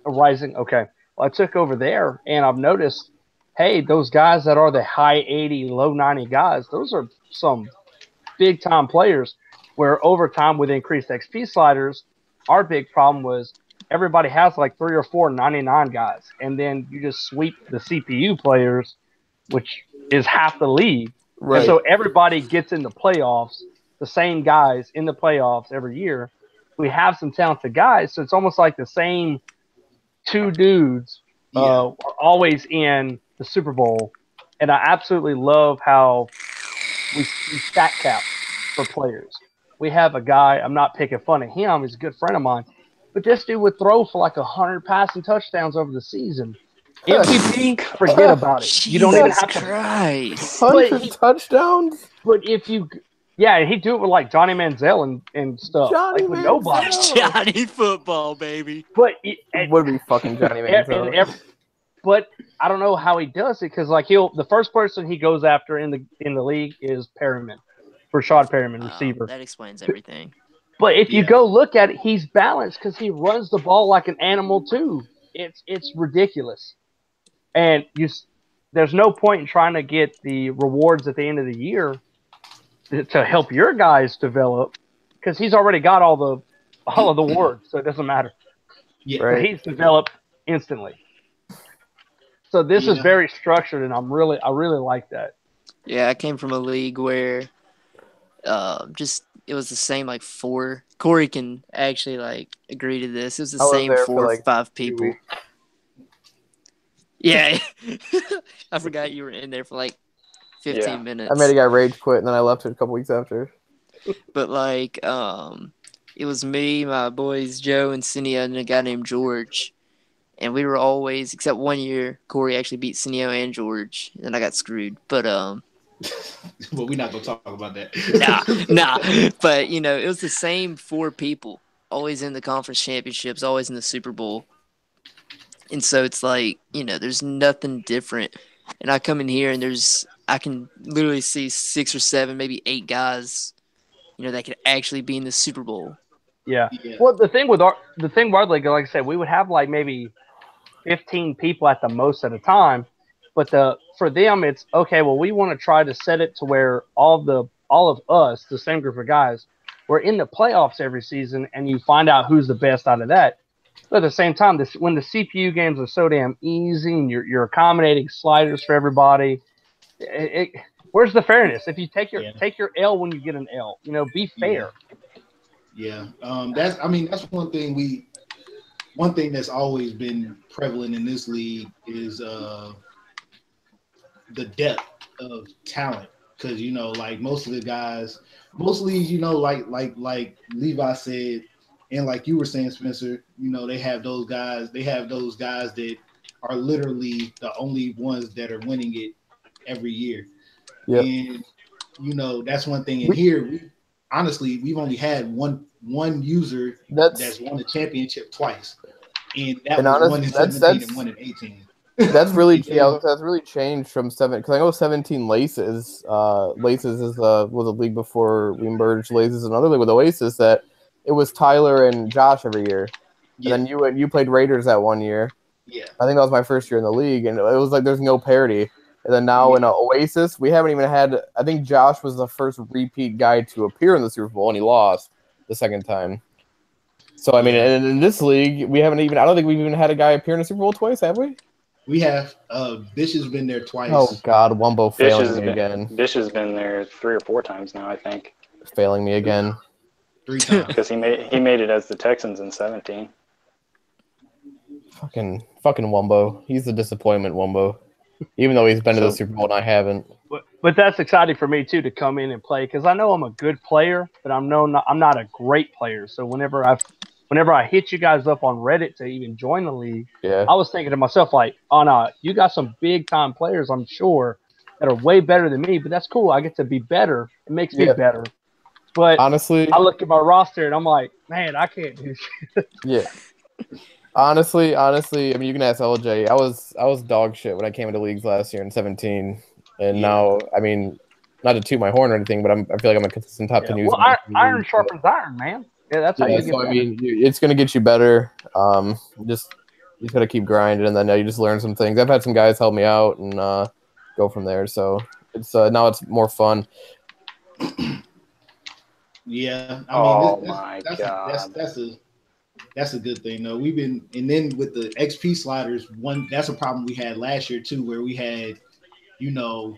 Rising, okay. Well, I took over there, and I've noticed, hey, those guys that are the high 80, low 90 guys, those are some big-time players where over time with increased XP sliders, our big problem was everybody has like 3 or 4 99 guys, and then you just sweep the CPU players, which is half the league. Right. And so everybody gets in the playoffs, the same guys in the playoffs every year. We have some talented guys, so it's almost like the same 2 dudes are always in the Super Bowl. And I absolutely love how we stat cap for players. We have a guy, I'm not picking fun of him, he's a good friend of mine, but this dude would throw for like 100 passing touchdowns over the season. MVP, forget about it. You don't even have to. 100 touchdowns? But if you... Yeah, he'd do it with like Johnny Manziel and stuff. Johnny Manziel. Nobody. Johnny football, baby. But it would be fucking Johnny Manziel. But I don't know how he does it because like the first person he goes after in the league is Perryman, Rashad Perryman, receiver. That explains everything. But if you go look at it, he's balanced because he runs the ball like an animal too. it's ridiculous. And there's no point in trying to get the rewards at the end of the year to help your guys develop, because he's already got all of the awards, so it doesn't matter. Yeah, right. So he's developed instantly. So this is very structured, and I really like that. Yeah, I came from a league where it was the same like four. Corey can actually like agree to this. It was the same 4 or 5 people. Yeah, I forgot you were in there for like 15 minutes. I made a guy rage quit, and then I left it a couple weeks after. But like, it was me, my boys Joe and Cineo, and a guy named George, and we were always, except one year, Corey actually beat Cineo and George, and I got screwed. But well, we're not gonna talk about that. Nah. But it was the same 4 people, always in the conference championships, always in the Super Bowl. And so it's like, there's nothing different. And I come in here and I can literally see 6 or 7, maybe 8 guys, that could actually be in the Super Bowl. Yeah. Well, the thing with our league, like I said, we would have like maybe 15 people at the most at a time. But for them, it's okay. Well, we want to try to set it to where all of us, the same group of guys, we're in the playoffs every season, and you find out who's the best out of that. But at the same time, when the CPU games are so damn easy, and you're accommodating sliders for everybody, where's the fairness? If you take your L when you get an L, be fair. Yeah, that's one thing One thing that's always been prevalent in this league is the depth of talent, because like most of the guys, most leagues, like Levi said, and like you were saying, Spencer, they have those guys. They have those guys that are literally the only ones that are winning it every year. Yep. And that's one thing. And here, we've only had one user that's won the championship twice, and that was one in 17 and one in 18. That's really that's really changed from 7, because I know 17 Laces. Laces was a league before we merged. Laces is another league with Oasis that it was Tyler and Josh every year. Yeah. And then you played Raiders that one year. Yeah, I think that was my first year in the league, and it was like there's no parity. And then now in Oasis, we haven't even had. I think Josh was the first repeat guy to appear in the Super Bowl, and he lost the second time. So I mean, and in this league, we haven't even. I don't think we've even had a guy appear in the Super Bowl twice, have we? We have. Bish has been there twice. Oh God, Wumbo failing me again. Bish has been there 3 or 4 times now, I think. Failing me again. 3 times because he made it as the Texans in 17. Fucking Wumbo. He's a disappointment, Wumbo. Even though he's been to the Super Bowl and I haven't. But that's exciting for me too to come in and play, because I know I'm a good player, but I'm not a great player. So whenever I hit you guys up on Reddit to even join the league, I was thinking to myself like, oh no, you got some big time players, I'm sure, that are way better than me. But that's cool. I get to be better. It makes me better. But honestly, I look at my roster and I'm like, man, I can't do shit. Yeah. Honestly, I mean, you can ask LJ. I was dog shit when I came into leagues last year in 17, and now, I mean, not to toot my horn or anything, but I feel like I'm a consistent top 10 user. Well, iron sharpens iron, man. Yeah, that's how you get better. I mean, it's gonna get you better. You just gotta keep grinding, and then you just learn some things. I've had some guys help me out and go from there. So it's now it's more fun. Yeah, I mean, that's a good thing though. We've been, and then with the XP sliders, that's a problem we had last year too, where we had,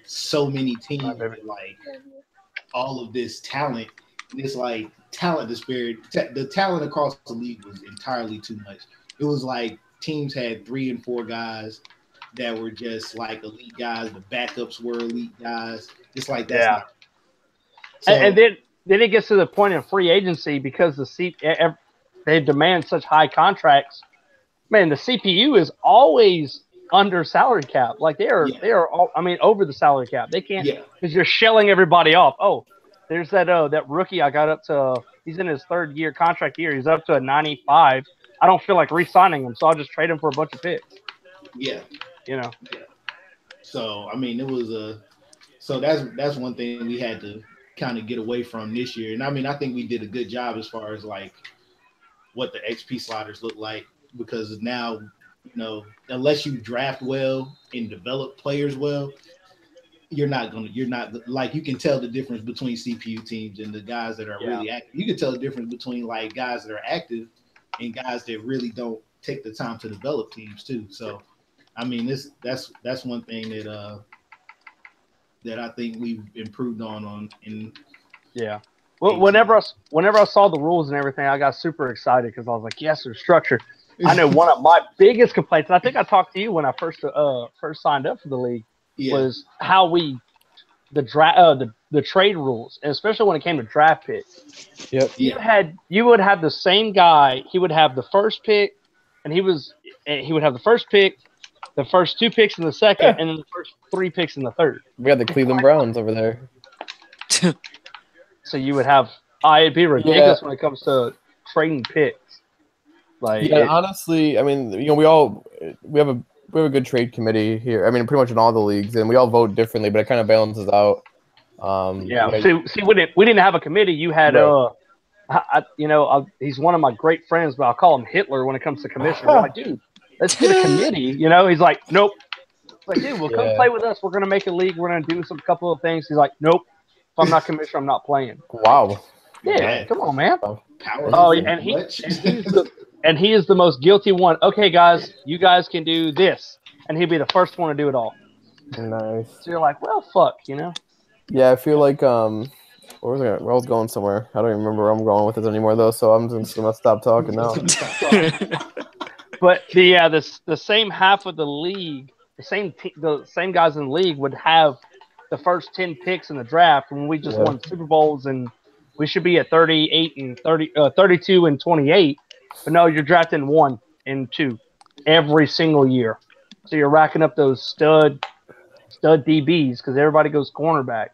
so many teams with like all of this talent. And it's like talent disparity. The talent across the league was entirely too much. It was like teams had 3 and 4 guys that were just like elite guys. The backups were elite guys. It's like that. Yeah. So, and then it gets to the point in free agency, because they demand such high contracts. Man, the CPU is always under salary cap. Like they are all, over the salary cap. They can't, because you're shelling everybody off. Oh, there's that rookie I got up to. He's in his 3rd year contract year. He's up to a 95. I don't feel like re-signing him, so I'll just trade him for a bunch of picks. Yeah. Yeah. So I mean, it was so that's one thing we had to kind of get away from this year. And I mean, I think we did a good job as far as like what the XP sliders look like, because now unless you draft well and develop players well, you're not like, you can tell the difference between CPU teams and the guys that are really active. You can tell the difference between like guys that are active and guys that really don't take the time to develop teams too. So, I mean, that's one thing that I think we've improved on. Yeah. Well, whenever I saw the rules and everything, I got super excited because I was like, yes, there's structure. I know one of my biggest complaints, and I think I talked to you when I first signed up for the league, was how the trade rules, and especially when it came to draft picks. Yep. You would have the same guy. He would have the first pick, and he would have the first pick, the first 2 picks in the second, and then the first 3 picks in the third. We got the Cleveland Browns over there. So you would have. It'd be ridiculous when it comes to trading picks. Like, honestly, I mean, we have a good trade committee here. I mean, pretty much in all the leagues, and we all vote differently, but it kind of balances out. See, we didn't have a committee. You had he's one of my great friends, but I'll call him Hitler when it comes to commissioner. I'm like, dude, let's get a committee. He's like, nope. It's like, dude, come play with us. We're gonna make a league. We're gonna do couple of things. He's like, nope. If I'm not commissioner, I'm not playing. Wow. Yeah, come on, man. And he is the most guilty one. Okay, guys, you guys can do this, and he'd be the first one to do it all. Nice. So you're like, well, fuck, Yeah, I feel like where was I going somewhere? I don't even remember where I'm going with this anymore though. So I'm just gonna stop talking now. But the same half of the league, the same guys in the league would have the first 10 picks in the draft when we just won Super Bowls, and we should be at 38 and 32 and 28. But no, you're drafting 1 and 2 every single year. So you're racking up those stud DBs because everybody goes cornerback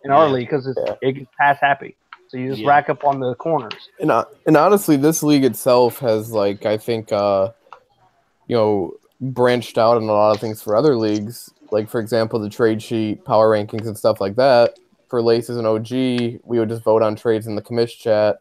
in our league because it gets pass happy. So you just rack up on the corners. And honestly, this league itself has, like, I think, branched out in a lot of things for other leagues. Like, for example, the trade sheet, power rankings, and stuff like that. For Laces and OG, we would just vote on trades in the commish chat.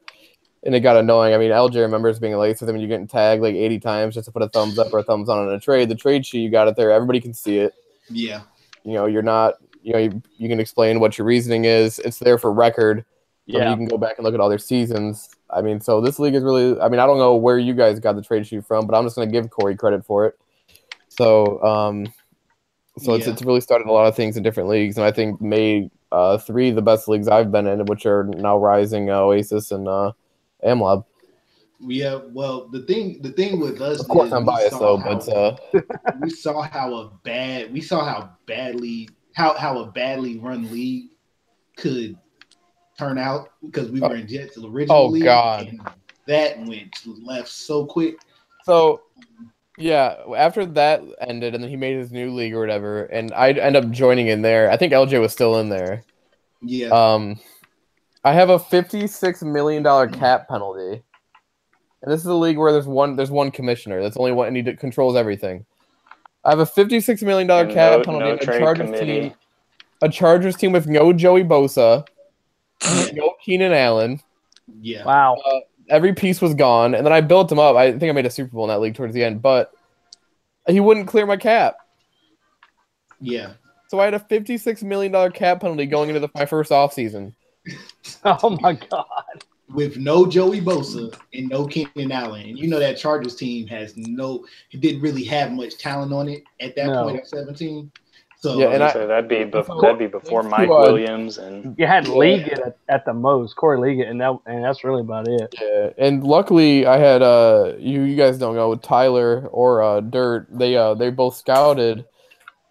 And it got annoying. I mean, LJ remembers being a Laces. I mean, you're getting tagged like 80 times just to put a thumbs up or a thumbs down on a trade. The trade sheet, you got it there. Everybody can see it. Yeah. You're not, you can explain what your reasoning is. It's there for record. Yeah. You can go back and look at all their seasons. I mean, so this league is really, I don't know where you guys got the trade sheet from, but I'm just going to give Corey credit for it. So, it's really started a lot of things in different leagues, and I think made 3 of the best leagues I've been in, which are now rising, Oasis and AMLoB. Yeah, well, the thing with us, of course, I'm biased though, but we saw how a badly run league could turn out because we were in Jets originally. Oh God, and that went left so quick. So. Yeah, after that ended, and then he made his new league or whatever, and I'd end up joining in there. I think LJ was still in there. Yeah. I have a $56 million cap penalty, and this is a league where there's one commissioner. That's only one, and he controls everything. I have a $56 million cap penalty. No a Chargers team with no Joey Bosa, no Keenan Allen. Yeah. Wow. Every piece was gone, and then I built him up. I think I made a Super Bowl in that league towards the end, but he wouldn't clear my cap. Yeah. So I had a $56 million cap penalty going into my first offseason. Oh, my God. With no Joey Bosa and no Keenan Allen. And that Chargers team didn't really have much talent on it at that point at 17. So yeah, and that'd be before Mike Williams, and you had Liggett at the most, Corey Liggett, and that's really about it. Yeah, and luckily I had you guys don't know Tyler or Dirt. They both scouted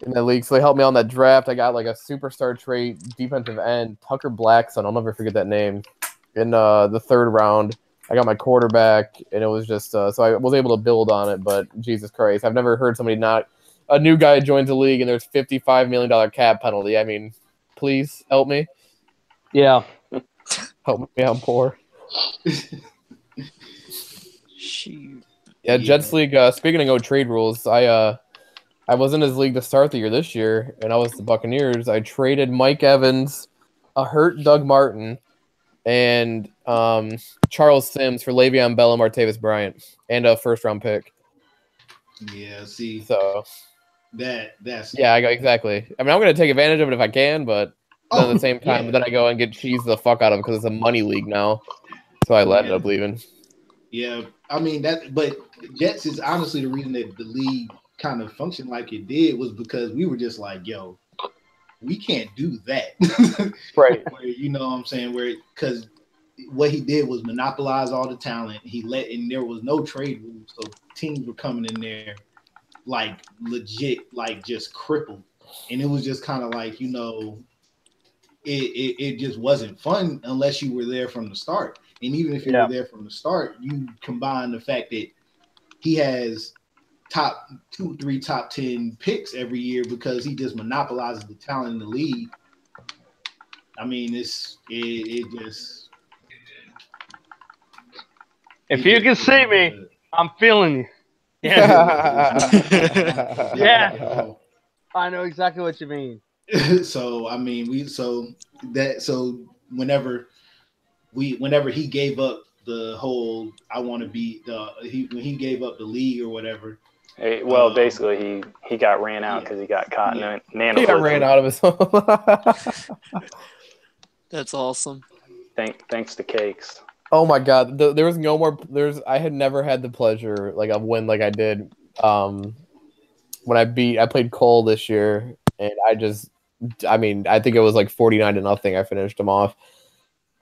in the league, so they helped me on that draft. I got like a superstar trait defensive end, Tucker Blackson. I'll never forget that name. In the 3rd round, I got my quarterback, and it was just so I was able to build on it. But Jesus Christ, I've never heard somebody not. A new guy joins the league and there's $55 million cap penalty. I mean, please help me. Yeah. Help me. I'm poor. Shoot. Yeah, Jets League. Speaking of no trade rules, I was in his league to start the year this year, and I was the Buccaneers. I traded Mike Evans, a hurt Doug Martin, and Charles Sims for Le'Veon Bell and Martavis Bryant, and a 1st round pick. Yeah, see. So that's yeah, exactly. I mean, I'm gonna take advantage of it if I can, but at the same time, yeah. then I go and get cheesed the fuck out of it because it's a money league now. So I ended up leaving. Yeah, I mean but Jets is honestly the reason that the league kind of functioned like it did was because we were just like, yo, we can't do that. Right. Where, you know what I'm saying? Because what he did was monopolize all the talent. And there was no trade rules. So teams were coming in there like legit, like just crippled. And it was just kind of like, you know, it just wasn't fun unless you were there from the start. And even if you were there from the start, you combine the fact that he has top 2-3 top 10 picks every year because he just monopolizes the talent in the league. I mean, it just. If you can see me, I'm feeling you. Yeah. Yeah. I know exactly what you mean. So I mean, whenever he gave up the whole when he gave up the league or whatever. Hey, well, basically, he got ran out because he got caught in a nano. He got ran out of his home. That's awesome. Thanks to Cakes. Oh my God, there was no more. I had never had the pleasure of win like I did when I played Cole this year, and I think it was like 49-0. I finished him off,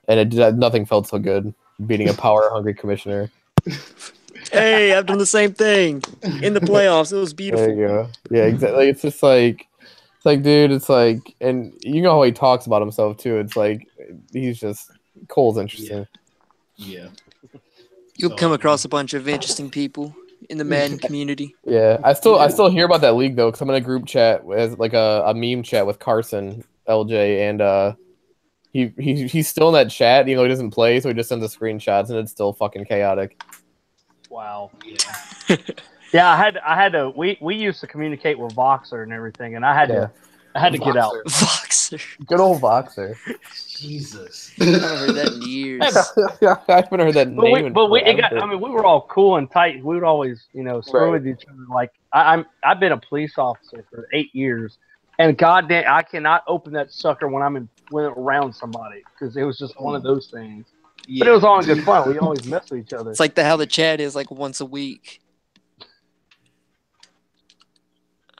and nothing felt so good beating a power hungry commissioner. Hey, I've done the same thing in the playoffs. It was beautiful. There you go. Yeah, exactly. It's just like, dude, it's like, and you know how he talks about himself too. It's like Cole's interesting. Yeah. You'll come across a bunch of interesting people in the Madden community. Yeah, I still hear about that league though, because I'm in a group chat as like a meme chat with Carson, LJ, and he's still in that chat. You know, he doesn't play, so he just sends the screenshots, and it's still fucking chaotic. Wow. Yeah, I had to. We used to communicate with Voxer and everything, and I had to get out. Voxer. Good old Voxer. Jesus. I haven't heard that in years. I haven't heard that name. We were all cool and tight. We would always, screw with each other. Like I've been a police officer for 8 years, and goddamn, I cannot open that sucker when I'm around somebody because it was just one of those things. Yeah. But it was all in good fun. We always mess with each other. It's like how the chat is like once a week.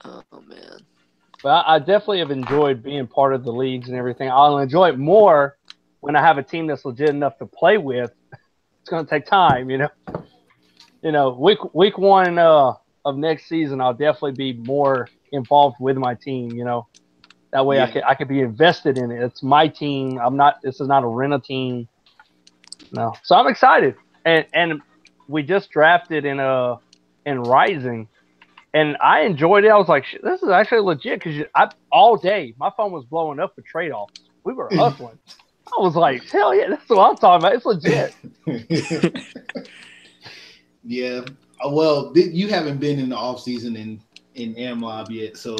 Oh man. But I definitely have enjoyed being part of the leagues and everything. I'll enjoy it more when I have a team that's legit enough to play with. It's going to take time, Week one of next season, I'll definitely be more involved with my team. That way I could be invested in it. It's my team. This is not a rent-a team. No, so I'm excited, and we just drafted in Rising, and I enjoyed it. I was like, this is actually legit because all day my phone was blowing up for trade offs. We were hustling. I was like, hell yeah, that's what I'm talking about. It's legit. Yeah, well, you haven't been in the off season in AMLoB yet, so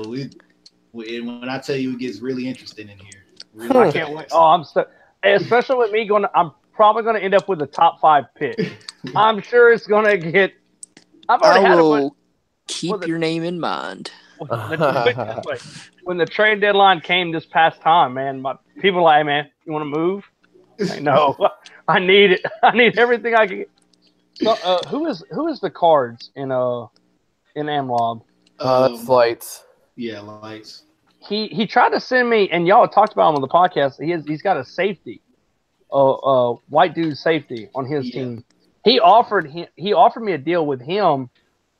when I tell you, it gets really interesting in here. Really I can't wait. Oh, I'm stuck. Especially with me I'm probably going to end up with a top 5 pick. I'm sure it's going to get. I will keep your name in mind. When the trade deadline came this past time, man, people were like, hey, man, you want to move? Like, no, I need it. I need everything I can get. So, who is the cards in AMLoB? That's Lights. Yeah, Lights. He tried to send me, and y'all talked about him on the podcast. He's got a safety. White dude safety on his team. He offered me a deal with him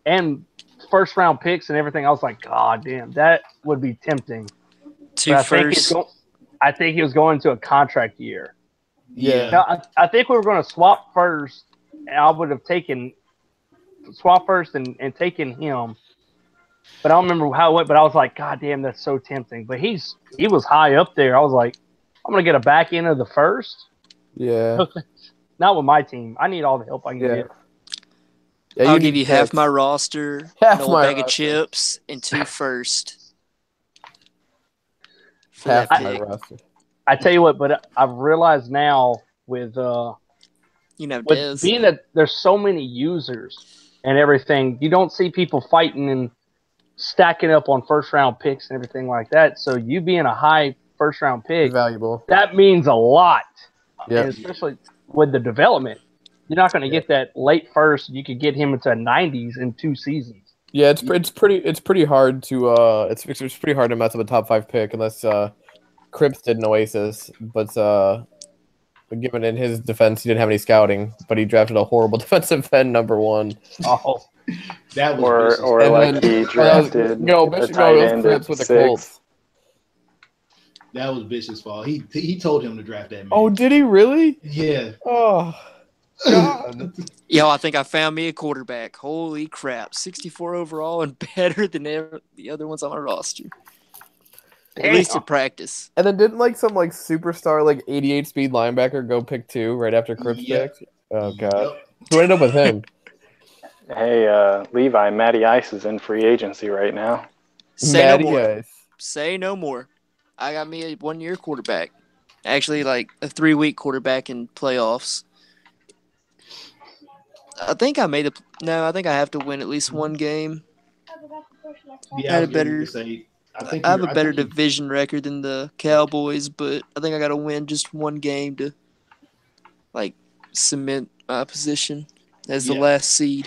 and first round picks and everything. I was like, God damn, that would be tempting. I think he was going to a contract year. Yeah. Now, I think we were going to swap first, and I would have swap first and taken him. But I don't remember how it went. But I was like, God damn, that's so tempting. But he was high up there. I was like, I'm gonna get a back end of the first. Yeah. Not with my team. I need all the help I can get. Yeah, I'll give you half my roster, an old bag of chips, and 2 first. Half my roster. I tell you what, but I've realized now with being that there's so many users, and everything, you don't see people fighting and stacking up on first-round picks and everything like that. So you being a high first-round pick, valuable. That means a lot, Yep. and especially with the development. You're not going to get that late first. You could get him into 90s in 2 seasons. Yeah, it's pretty hard to it's pretty hard to mess up a top 5 pick unless Cripps did an Oasis, but given in his defense, he didn't have any scouting, but he drafted a horrible defensive end #1. Oh, that was or like he drafted a tight end at with the 6. Colts. That was Bishop's fault. He told him to draft that man. Oh, did he really? Yeah. Oh, God. Yo, I think I found me a quarterback. Holy crap. 64 overall and better than the other ones on my roster. At least at practice. And then didn't some superstar 88 speed linebacker go pick 2 right after Cripps picked? Oh, God. Yep. Who ended up with him? Hey, Levi, Matty Ice is in free agency right now. Say no more. Say no more. I got me a 1-year quarterback. Actually, a 3-week quarterback in playoffs. I think I think I have to win at least 1 game. Yeah, I have a better division record than the Cowboys, but I think I got to win just 1 game to cement my position as the last seed.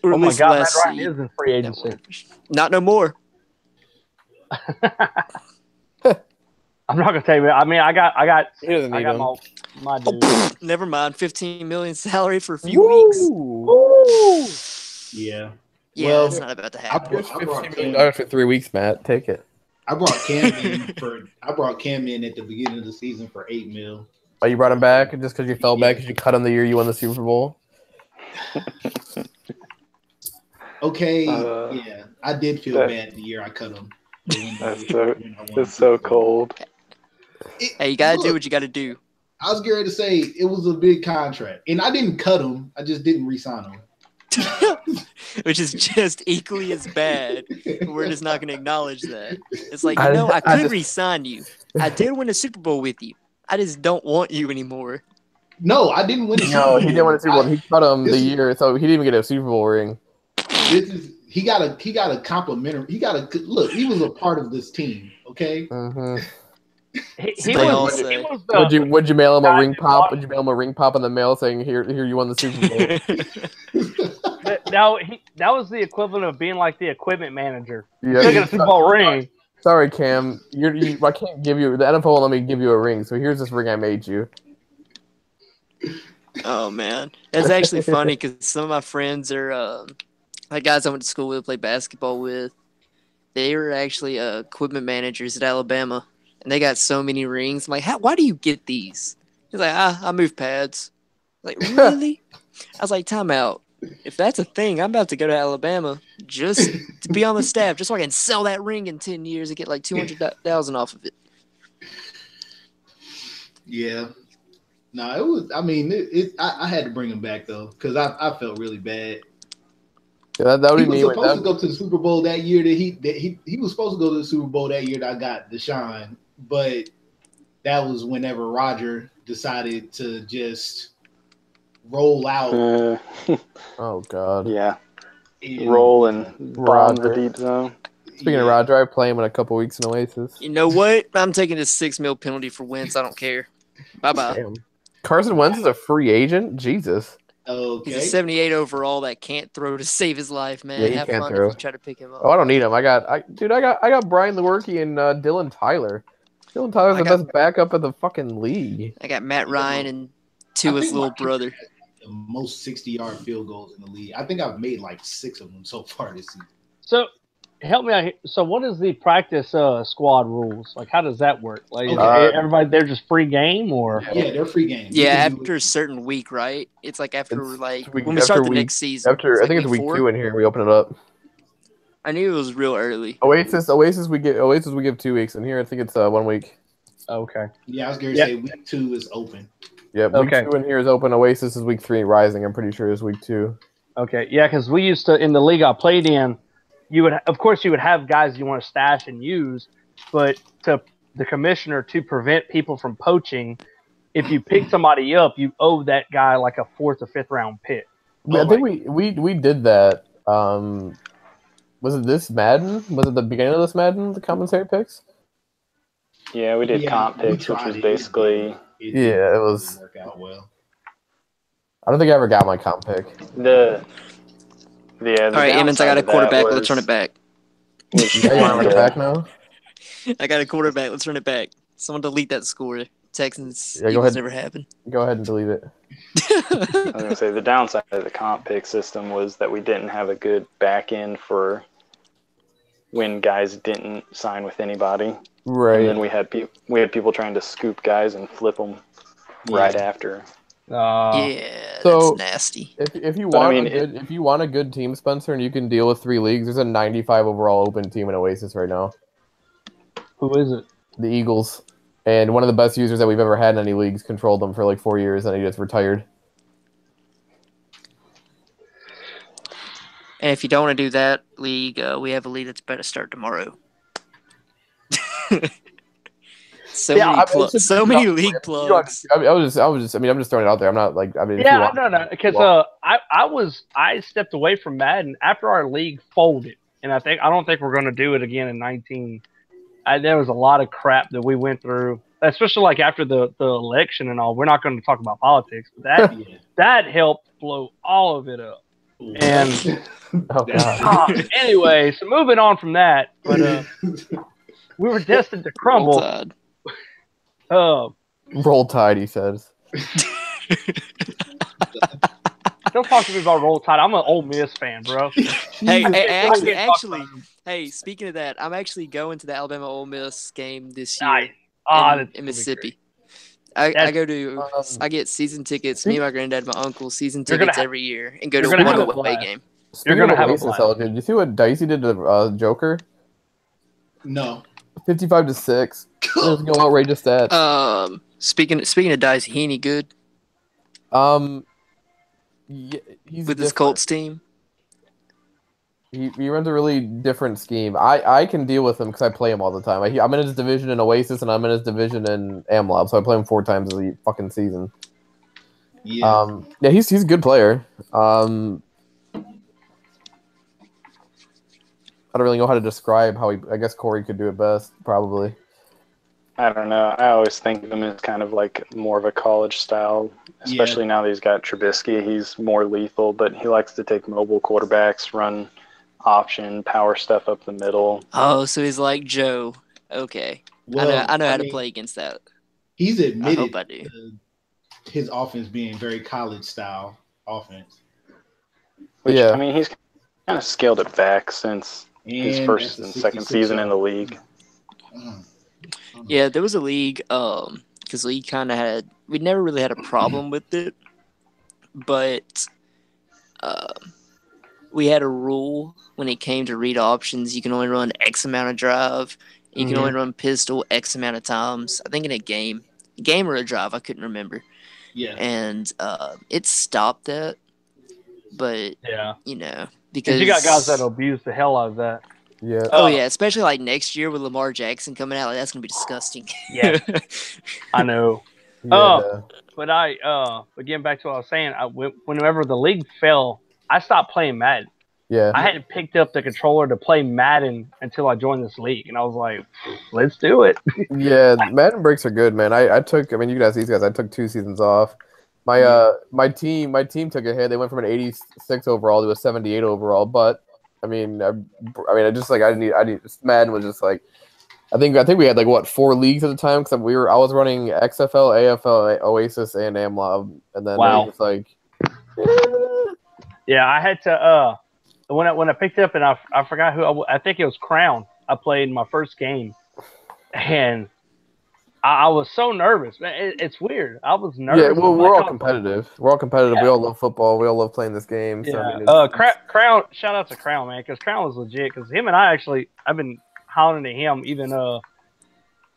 Or oh my God, Matt Ryan seed. is in free agency. Not no more. I'm not gonna tell you. I mean, I got He doesn't need him. my dude. Never mind. $15 million salary for a few weeks. Ooh. Yeah. Yeah, Well, that's not about to happen. $15 million for 3 weeks, Matt. Take it. I brought Cam in at the beginning of the season for $8 million. Oh, you brought him back just because you fell back because you cut him the year you won the Super Bowl? Okay, yeah. I did feel bad the year I cut him. It's so cold. Hey, you got to do what you got to do. I was getting ready to say it was a big contract. And I didn't cut him. I just didn't re-sign him. Which is just equally as bad. We're just not going to acknowledge that. It's I could re-sign you. I did win a Super Bowl with you. I just don't want you anymore. No, I didn't win a Super Bowl. No, he didn't win a Super Bowl. He cut him the year, so he didn't even get a Super Bowl ring. He got a complimentary. He look. He was a part of this team. Okay. Mm-hmm. Would you mail him a ring pop? Would you mail him a ring pop in the mail saying here you won the Super Bowl? Now that was the equivalent of being like the equipment manager. Yeah. Taking a Super Bowl ring. Sorry, Cam. I can't give you the NFL won't let me give you a ring. So here's this ring I made you. Oh man, it's actually funny because some of my friends are guys I went to school with, played basketball with. They were actually equipment managers at Alabama, and they got so many rings. I'm like, why do you get these? He's like, I move pads. I'm like, really? I was like, time out. If that's a thing, I'm about to go to Alabama just to be on the staff, just so I can sell that ring in 10 years and get like $200,000 off of it. Yeah. No, it was. I mean, I had to bring him back though because I felt really bad. Yeah, that would he be was supposed to go to the Super Bowl that year. He was supposed to go to the Super Bowl that year that I got Deshaun, but that was whenever Roger decided to just roll out. Oh God. Yeah. Roll and bomb the deep zone. Speaking of Roger, I play him in a couple weeks in Oasis. You know what? I'm taking this $6 million penalty for Wentz. I don't care. Bye-bye. Damn. Carson Wentz is a free agent? Jesus. Okay. He's a 78 overall that can't throw to save his life, man. Yeah, he Have can't fun throw. if you try to pick him up. Oh, I don't need him. I got Brian Lewerke and Dylan Tyler. Dylan Tyler's the best backup in the fucking league. I got Matt Ryan and Tua's little brother. The most 60-yard field goals in the league. I think I've made like 6 of them so far this season. So, help me out here. So, what is the practice squad rules? Like, how does that work? Like, everybody, they're just free game, or yeah, they're free game. Yeah, after a certain week, right? It's like after when we start the next season. I think it's week 2 in here. We open it up. I knew it was real early. Oasis, we give 2 weeks. In here, I think it's 1 week. Okay. Yeah, I was going to say week 2 is open. Yeah, week 2 in here is open. Oasis is week 3. Rising, I'm pretty sure, is week 2. Okay, yeah, because we used to in the league I played in. You would have guys you want to stash and use, but to the commissioner to prevent people from poaching, if you pick somebody up, you owe that guy like a 4th or 5th round pick. I think we did that. Was it this Madden? Was it the beginning of this Madden? The compensatory picks? Yeah, we did comp picks, which was basically. It was. Work out well. I don't think I ever got my comp pick. All right, Emmons, I got a quarterback. Let's run it back. You want to run it back now? I got a quarterback. Let's run it back. Someone delete that score. Texans. Go ahead. Never happened. Go ahead and delete it. I was gonna say the downside of the comp pick system was that we didn't have a good back end for when guys didn't sign with anybody. Right. And then we had people trying to scoop guys and flip them right after. That's nasty. If you want a good team, Spencer, and you can deal with 3 leagues, there's a 95 overall open team in Oasis right now. Who is it? The Eagles. And one of the best users that we've ever had in any leagues controlled them for like 4 years, and he just retired. And if you don't want to do that league, we have a league that's about to start tomorrow. So many league plugs. I'm just throwing it out there. I'm not like. No. Because I stepped away from Madden after our league folded, and I don't think we're going to do it again in 19. There was a lot of crap that we went through, especially like after the election and all. We're not going to talk about politics, but that helped blow all of it up. And anyway, so moving on from that, but we were destined to crumble. Roll Tide, he says. Don't talk to me about Roll Tide. I'm an Ole Miss fan, bro. Hey, speaking of that, I'm actually going to the Alabama Ole Miss game this year in Mississippi. I get season tickets. Me and my granddad, my uncle, season tickets every year, and go to one away game. You're gonna have a blast. Did you see what Dicey did to Joker? No. 55-6. There's no outrageous stats. Speaking of Dicey, he any good? Yeah, he's with his Colts team. He runs a really different scheme. I can deal with him because I play him all the time. I'm in his division in Oasis, and I'm in his division in AMLoB, so I play him 4 times a fucking season. Yeah. He's a good player. I don't really know how to describe how I guess Corey could do it best, probably. I don't know. I always think of him as kind of like more of a college style, especially now that he's got Trubisky. He's more lethal, but he likes to take mobile quarterbacks, run option, power stuff up the middle. Oh, so he's like Joe. Okay. Well, I know how to play against that. He's admitted I hope I do. His offense being very college style offense. Which, I mean, he's kind of scaled it back since his first and second season in the league. Yeah, there was a league, because we never really had a problem with it, but we had a rule when it came to read options. You can only run X amount of drive. You can only run pistol X amount of times. I think in a game or a drive, I couldn't remember. Yeah. And it stopped that, but, because you got guys that abuse the hell out of that. Yeah. Oh yeah, especially like next year with Lamar Jackson coming out, like that's gonna be disgusting. Yeah, I know. Yeah. But getting back to what I was saying, whenever the league fell, I stopped playing Madden. Yeah. I hadn't picked up the controller to play Madden until I joined this league, and I was like, let's do it. Yeah, Madden breaks are good, man. You can ask these guys. I took 2 seasons off. My team took a hit. They went from an 86 overall to a 78 overall, but. Madden was just like, I think we had like 4 leagues at the time because I was running XFL, AFL, Oasis, and AMLoB, and then it was like, yeah, I had to when I picked up and I forgot who I think it was Crown. I played my first game, and I was so nervous. Man, it's weird. I was nervous. Yeah, well, we're all competitive. We're all competitive. Yeah. We all love football. We all love playing this game. Yeah. So, Crown. Shout out to Crown, man, because Crown was legit. Because him and I've been hollering at him even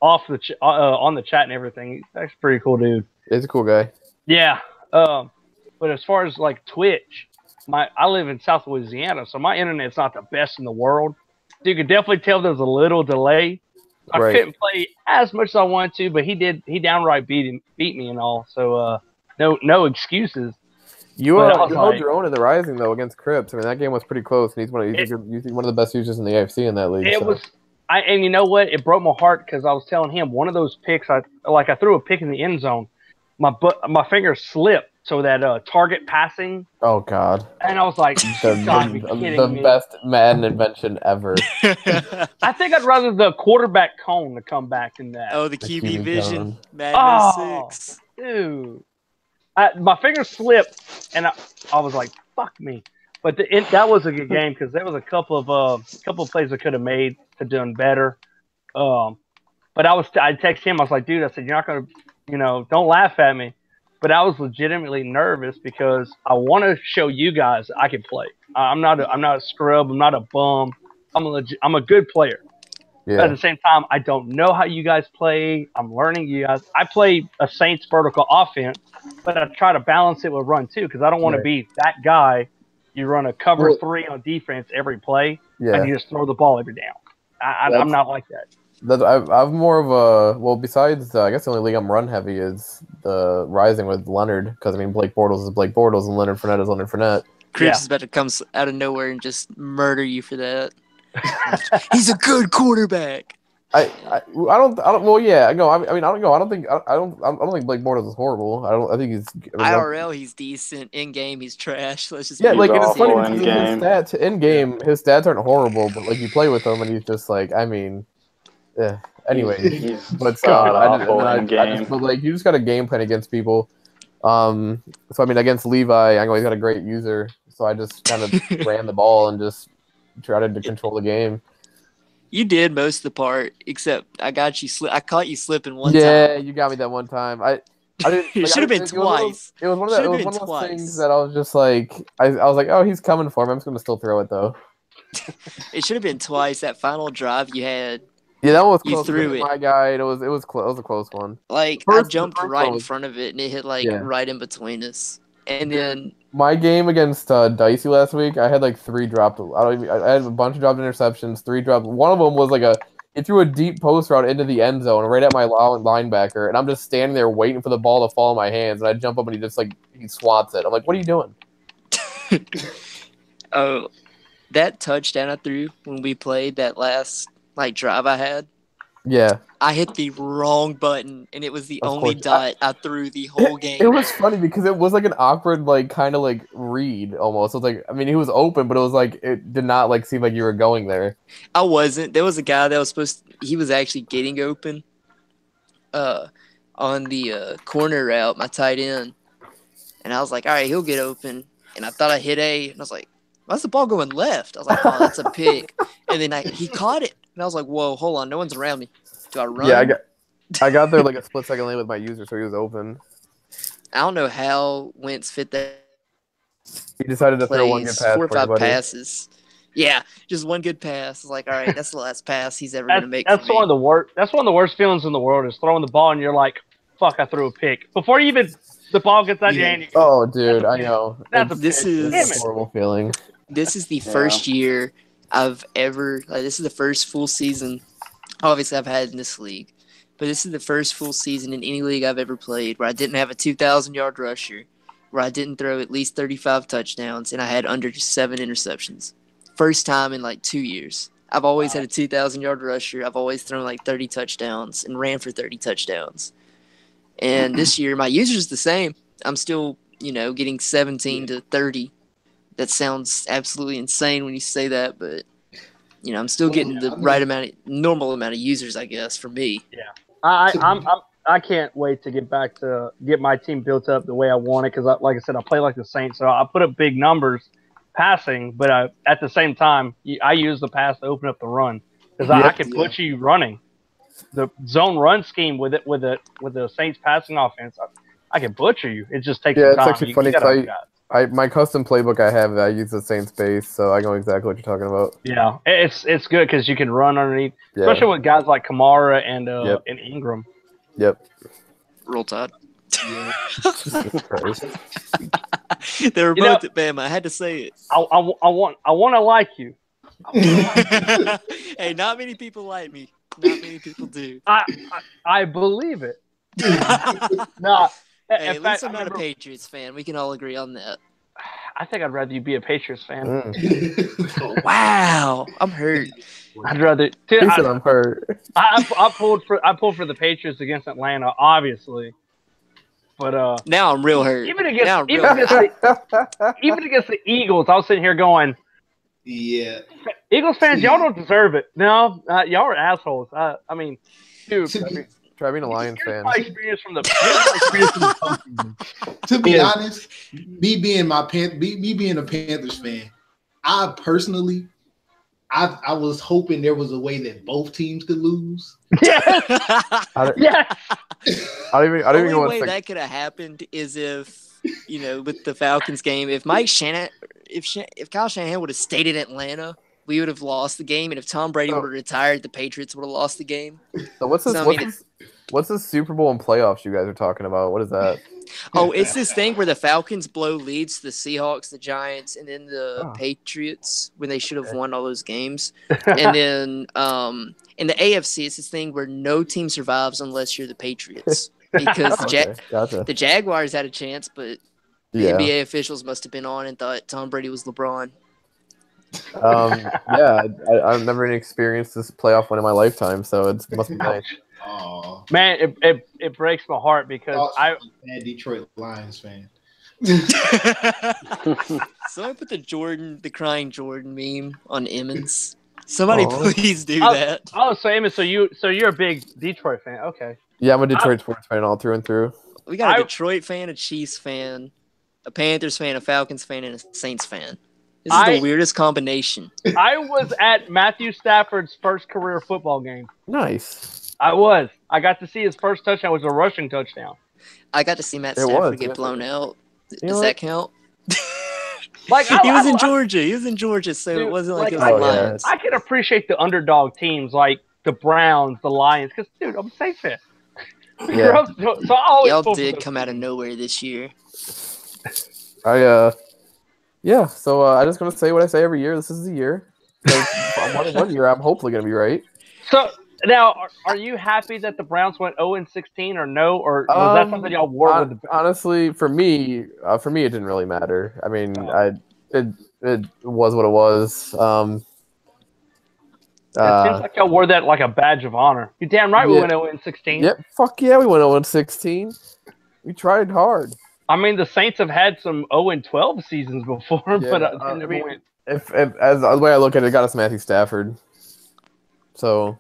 off the on the chat and everything. He's actually a pretty cool dude. He's a cool guy. Yeah. But as far as like Twitch, I live in South Louisiana, so my internet's not the best in the world. So you can definitely tell there's a little delay. I couldn't play as much as I wanted to, but he downright beat me and all. So no excuses. You held your own in the Rising though against Cripps. I mean, that game was pretty close, and he's one of the best users in the AFC in that league. And you know what? It broke my heart because I was telling him one of those picks. I threw a pick in the end zone. My finger slipped, so that target passing. Oh God! And I was like, the best Madden invention ever. I think I'd rather the quarterback cone to come back than that. Oh, the QB vision, Madden 06. Dude, my finger slipped, and I was like, "Fuck me!" But that was a good game because there was a couple of plays I could have made to done better. But I texted him. I was like, "Dude," I said, "You're not gonna, don't laugh at me." But I was legitimately nervous because I want to show you guys I can play. I'm not a scrub. I'm not a bum. I'm a good player. Yeah. But at the same time, I don't know how you guys play. I'm learning you guys. I play a Saints vertical offense, but I try to balance it with run too because I don't want to be that guy. You run a cover 3 on defense every play, and you just throw the ball every down. I'm not like that. I'm more of a besides I guess the only league I'm run heavy is the Rising with Leonard because Blake Bortles is Blake Bortles and Leonard Fournette is Leonard Fournette. Chris is about to come out of nowhere and just murder you for that. He's a good quarterback. I don't. Well, yeah. No, I mean, I don't know. I don't think Blake Bortles is horrible. I think he's IRL. He's decent. In game, he's trash. Let's just it's funny because his stats aren't horrible, but you play with him and he's just anyway. But you just got a game plan against people. So against Levi, I know he's got a great user. So I just kind of ran the ball and just tried to control the game. You did most of the part, except I got you. I caught you slipping one time. Yeah, you got me that one time. I didn't. It should have been twice. It was one of those things that I was just I was like, oh, he's coming for me. I'm just gonna still throw it though. It should have been twice. That final drive you had. Yeah, that was close. You threw it. My guy, it was close. It was a close one. I jumped right in front of it, and it hit right in between us. And then my game against Dicey last week, I had 3 dropped. I had a bunch of dropped interceptions, 3 dropped. One of them was he threw a deep post route into the end zone right at my linebacker, and I'm just standing there waiting for the ball to fall in my hands, and I jump up and he just he swats it. I'm like, what are you doing? Oh, that touchdown I threw when we played that last drive I had. Yeah. I hit the wrong button, and it was the only dot I threw the whole game. It was funny because it was an awkward, kind of read almost. It was he was open, but it was it did not seem like you were going there. I wasn't. There was a guy that was he was actually getting open on the corner route, my tight end. And I was like, all right, he'll get open. And I thought I hit A, and I was like, why's the ball going left? I was like, oh, that's a pick. And then he caught it. And I was like, whoa, hold on, no one's around me. Do I run? Yeah, I got there a split second late with my user, so he was open. I don't know how Wentz fit that. He decided to throw one good pass. 4 or 5 passes. Yeah, just one good pass. It's like, all right, that's the last pass he's ever going to make. That's one of the worst. That's one of the worst feelings in the world is throwing the ball and you're like, fuck, I threw a pick before the ball gets out of your hand. Oh, dude, I know. This is a horrible feeling. This is the first year I've ever. This is the first full season. Obviously, I've had in this league, but this is the first full season in any league I've ever played where I didn't have a 2,000-yard rusher, where I didn't throw at least 35 touchdowns, and I had under 7 interceptions. First time in 2 years. I've always had a 2,000-yard rusher. I've always thrown 30 touchdowns and ran for 30 touchdowns. And this year, my user's the same. I'm still, getting 17 to 30. That sounds absolutely insane when you say that, but I'm still getting the normal amount of users, I guess, for me. Yeah, I can't wait to get my team built up the way I want it because, like I said, I play like the Saints, so I put up big numbers passing, but at the same time, I use the pass to open up the run because I can put you running. The zone run scheme with the Saints passing offense, I can butcher you. It just takes some time. Yeah, it's actually funny. My custom playbook I use the Saints base, so I know exactly what you're talking about. Yeah, it's good because you can run underneath, especially with guys like Kamara and Ingram. Yep. Roll Tide. Yeah. They were both at Bama. I had to say it. I want to like you, Hey, not many people like me. Not many people do. I believe it. No. Hey, at least I'm not a Patriots fan. We can all agree on that. I think I'd rather you be a Patriots fan. Wow, I'm hurt. I'd rather. Dude, I'm hurt. I pulled for the Patriots against Atlanta, obviously. But now I'm real hurt. Even against the Eagles, I was sitting here going, yeah. Eagles fans, y'all don't deserve it. No, y'all are assholes. I mean, dude. Try being a Lions fan. My experience from the postseason. To be honest, me being a Panthers fan, I personally, I was hoping there was a way that both teams could lose. Yes. Yes. I don't even the know only way that could have happened is if, with the Falcons game, if Kyle Shanahan would have stayed in Atlanta, we would have lost the game, and if Tom Brady would have retired, the Patriots would have lost the game. So what's this Super Bowl and playoffs you guys are talking about? What is that? Oh, it's this thing where the Falcons blow leads to the Seahawks, the Giants, and then the Patriots when they should have won all those games. And then in the AFC, it's this thing where no team survives unless you're the Patriots. Because the Jaguars had a chance, but the NBA officials must have been on and thought Tom Brady was LeBron. I've never even experienced this playoff win in my lifetime, so it must be nice. Oh man, it breaks my heart because I'm a Detroit Lions fan. Somebody put the crying Jordan meme on Emmons. Somebody please do that. Oh, so Emmons, so you're a big Detroit fan? Okay. Yeah, I'm a Detroit sports fan all through and through. We got a Detroit fan, a Chiefs fan, a Panthers fan, a Falcons fan, and a Saints fan. This is the weirdest combination. I was at Matthew Stafford's first career football game. Nice. I was. I got to see his first touchdown. It was a rushing touchdown. I got to see Matt Stafford get blown out. Does that count? He was in Georgia. He was in Georgia, so it wasn't like it was the Lions. I can appreciate the underdog teams like the Browns, the Lions, because, dude, I'm a safe fan. Yeah. So y'all did come out of nowhere this year. So I'm just going to say what I say every year. This is the year. One year, I'm hopefully going to be right. So, now, are you happy that the Browns went 0-16 or no? Or was that something y'all wore with the honestly, for me, it didn't really matter. I mean, it was what it was. It seems like y'all wore that like a badge of honor. You're damn right we went 0-16. Yep, fuck yeah, we went 0-16. We tried hard. I mean, the Saints have had some 0-12 seasons before, but I mean, if as the way I look at it, it got us Matthew Stafford. So,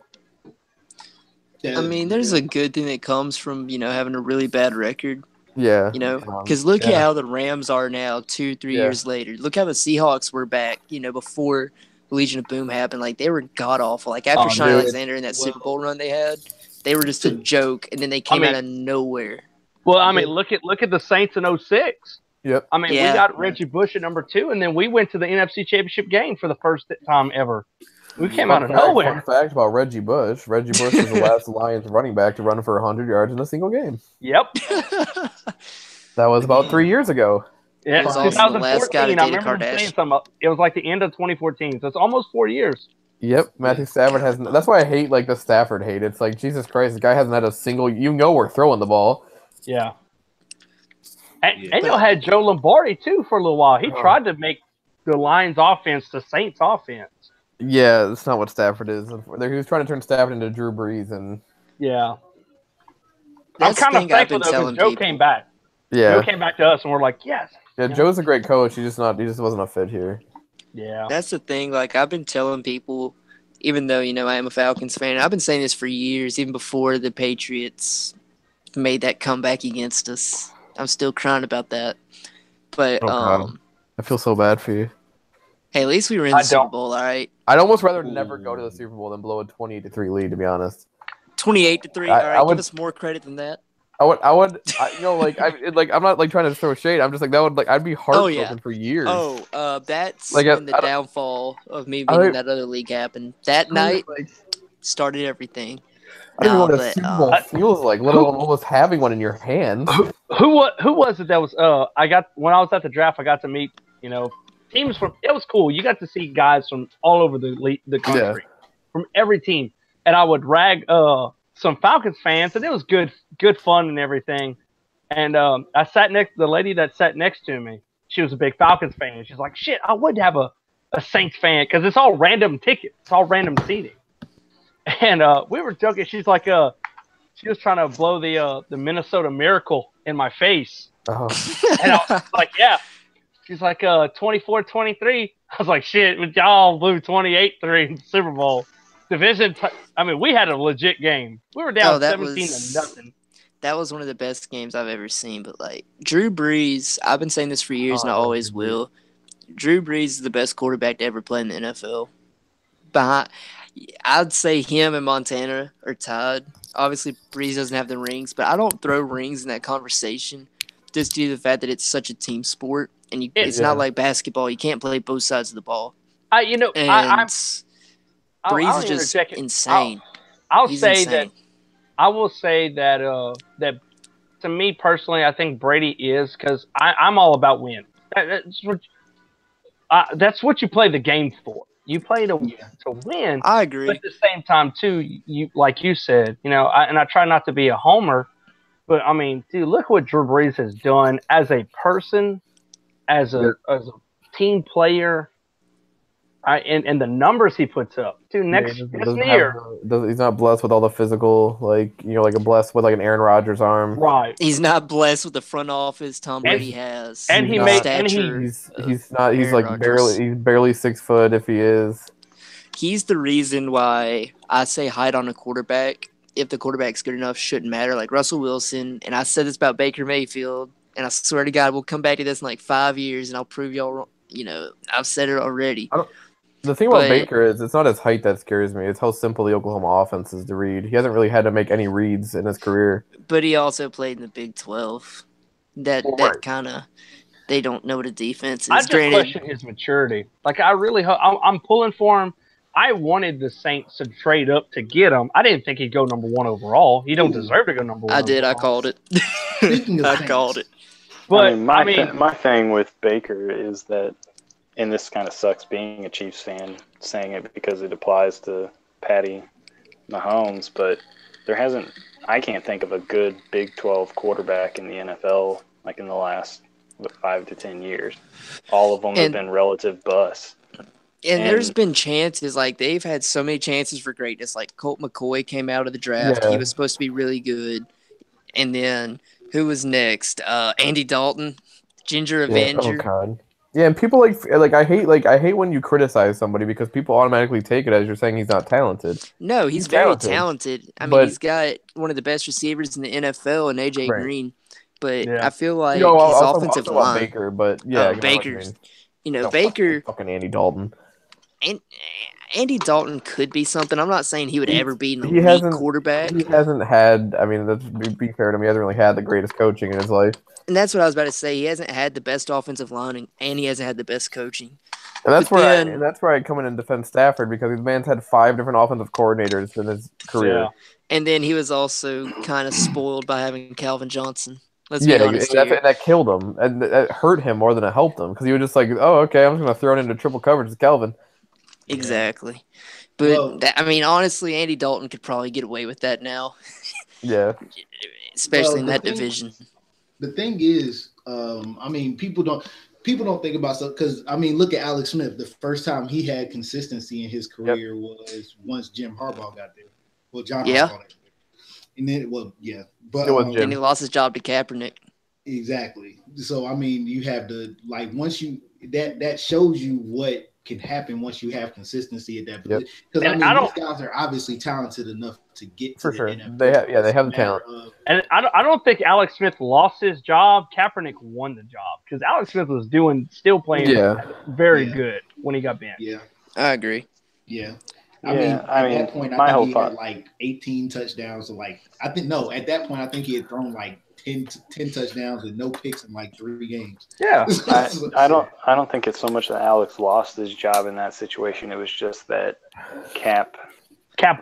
I mean, there's a good thing that comes from having a really bad record. Yeah, because look at how the Rams are now, 2-3 years later. Look how the Seahawks were back, before Legion of Boom happened. Like, they were god awful. Like, after Sean Alexander in that Super Bowl run they had, they were just a joke, and then they came out of nowhere. Well, I mean, look at the Saints in 2006. Yep. I mean, we got Reggie Bush at number 2, and then we went to the NFC Championship game for the first time ever. We came out of nowhere. Fun fact about Reggie Bush. Reggie Bush was the last Lions running back to run for 100 yards in a single game. Yep. That was about 3 years ago. Yeah, was also the last guy to date a Kardashian. It was like the end of 2014, so it's almost 4 years. Yep, Matthew Stafford has. That's why I hate the Stafford hate. It's like, Jesus Christ, the guy hasn't had a single. We're throwing the ball. Yeah. And you had Joe Lombardi too for a little while. He tried to make the Lions offense the Saints offense. Yeah, that's not what Stafford is. He was trying to turn Stafford into Drew Brees, and I'm kind of thankful though because Joe came back. Yeah, Joe came back to us, and we're like, yes. Yeah, Joe's a great coach. He just wasn't a fit here. Yeah, that's the thing. Like, I've been telling people, even though I am a Falcons fan, I've been saying this for years, even before the Patriots made that comeback against us. I'm still crying about that. But I feel so bad for you. Hey, at least we were in the Super Bowl, all right? I'd almost rather never go to the Super Bowl than blow a 28-3 lead, to be honest. 28-3. All right, give us more credit than that. I'm not trying to throw shade. I'm just like, that would I'd be heartbroken for years. That's when the downfall of me being in that other league happened. That night started everything. I don't even know what a Super Bowl feels like, let alone almost having one in your hands. Who was it that was? When I was at the draft, I got to meet teams from. It was cool. You got to see guys from all over the country, from every team, and I would rag some Falcons fans, and it was good fun and everything. And I sat next to the lady that sat next to me. She was a big Falcons fan. She's like, "Shit, I would have a Saints fan because it's all random tickets, it's all random seating." And we were joking. She's like, she was trying to blow the Minnesota Miracle in my face. Oh. And I was like, yeah. She's like 24-23. I was like, shit, y'all blew 28-3 in the Super Bowl. Division. I mean, we had a legit game. We were down 17-0. That was one of the best games I've ever seen. But like Drew Brees, I've been saying this for years, and I always will. Drew Brees is the best quarterback to ever play in the NFL. I'd say him and Montana are tied. Obviously, Brees doesn't have the rings, but I don't throw rings in that conversation just due to the fact that it's such a team sport, and it's not like basketball. You can't play both sides of the ball. Brees is just insane. I will say that that to me personally, I think Brady is because I'm all about win. That's what you play the game for. You play to win. I agree. But at the same time, too, you like you said, I try not to be a homer, but I mean, dude, look what Drew Brees has done as a person, as a team player, and the numbers he puts up. Dude, next year, he's not blessed with all the physical, blessed with like an Aaron Rodgers arm. Right. He's not blessed with the front office Tom Brady has. And he's barely 6 foot if he is. He's the reason why I say height on a quarterback, if the quarterback's good enough, shouldn't matter. Like Russell Wilson, and I said this about Baker Mayfield, and I swear to God, we'll come back to this in like 5 years, and I'll prove y'all wrong. I've said it already. The thing about Baker is it's not his height that scares me. It's how simple the Oklahoma offense is to read. He hasn't really had to make any reads in his career. But he also played in the Big 12. That kind of – they don't know what a defense is. I just question his maturity. Like, I really – I'm pulling for him. I wanted the Saints to trade up to get him. I didn't think he'd go number 1 overall. He don't deserve to go number 1 I did. overall. I called it. I called it. But my thing with Baker is that – and this kind of sucks being a Chiefs fan saying it because it applies to Patty Mahomes, but I can't think of a good Big 12 quarterback in the NFL like in the last 5 to 10 years. All of them have been relative busts. And there's been chances, like they've had so many chances for greatness. Like Colt McCoy came out of the draft. Yeah. He was supposed to be really good. And then who was next? Andy Dalton, Ginger Avenger. Oh God. Yeah, and people I hate when you criticize somebody because people automatically take it as you're saying he's not talented. No, he's very talented. I mean, he's got one of the best receivers in the NFL in AJ Green. But I feel like his offensive line. Baker, but yeah, Baker. Baker. Fucking Andy Dalton. And Andy Dalton could be something. I'm not saying he would ever be an elite quarterback. He hasn't had. I mean, let's be fair to him. He hasn't really had the greatest coaching in his life. And that's what I was about to say. He hasn't had the best offensive line, and he hasn't had the best coaching. And that's where I come in and defend Stafford because his man's had 5 different offensive coordinators in his career. Yeah. And then he was also kind of spoiled by having Calvin Johnson. Let's be honest here. And that killed him, and that hurt him more than it helped him because he was just like, "Oh, okay, I'm just going to throw it into triple coverage with Calvin." Exactly. But honestly, Andy Dalton could probably get away with that now. Yeah. Especially in that division. The thing is, I mean, people don't think about stuff because I mean, look at Alex Smith. The first time he had consistency in his career was once Jim Harbaugh got there. Well, John Harbaugh got there. And then but then he lost his job to Kaepernick. Exactly. So I mean, you have to once you that shows you what can happen once you have consistency at that position. Because I mean, these guys are obviously talented enough to get to the NFL. They have the talent. And I don't think Alex Smith lost his job. Kaepernick won the job because Alex Smith was still playing very good when he got benched. Yeah, I agree. Yeah. I mean, at that point, I think he had like 18 touchdowns. So at that point, I think he had thrown like 10 touchdowns with no picks in like 3 games. Yeah. I don't think it's so much that Alex lost his job in that situation. It was just that Cap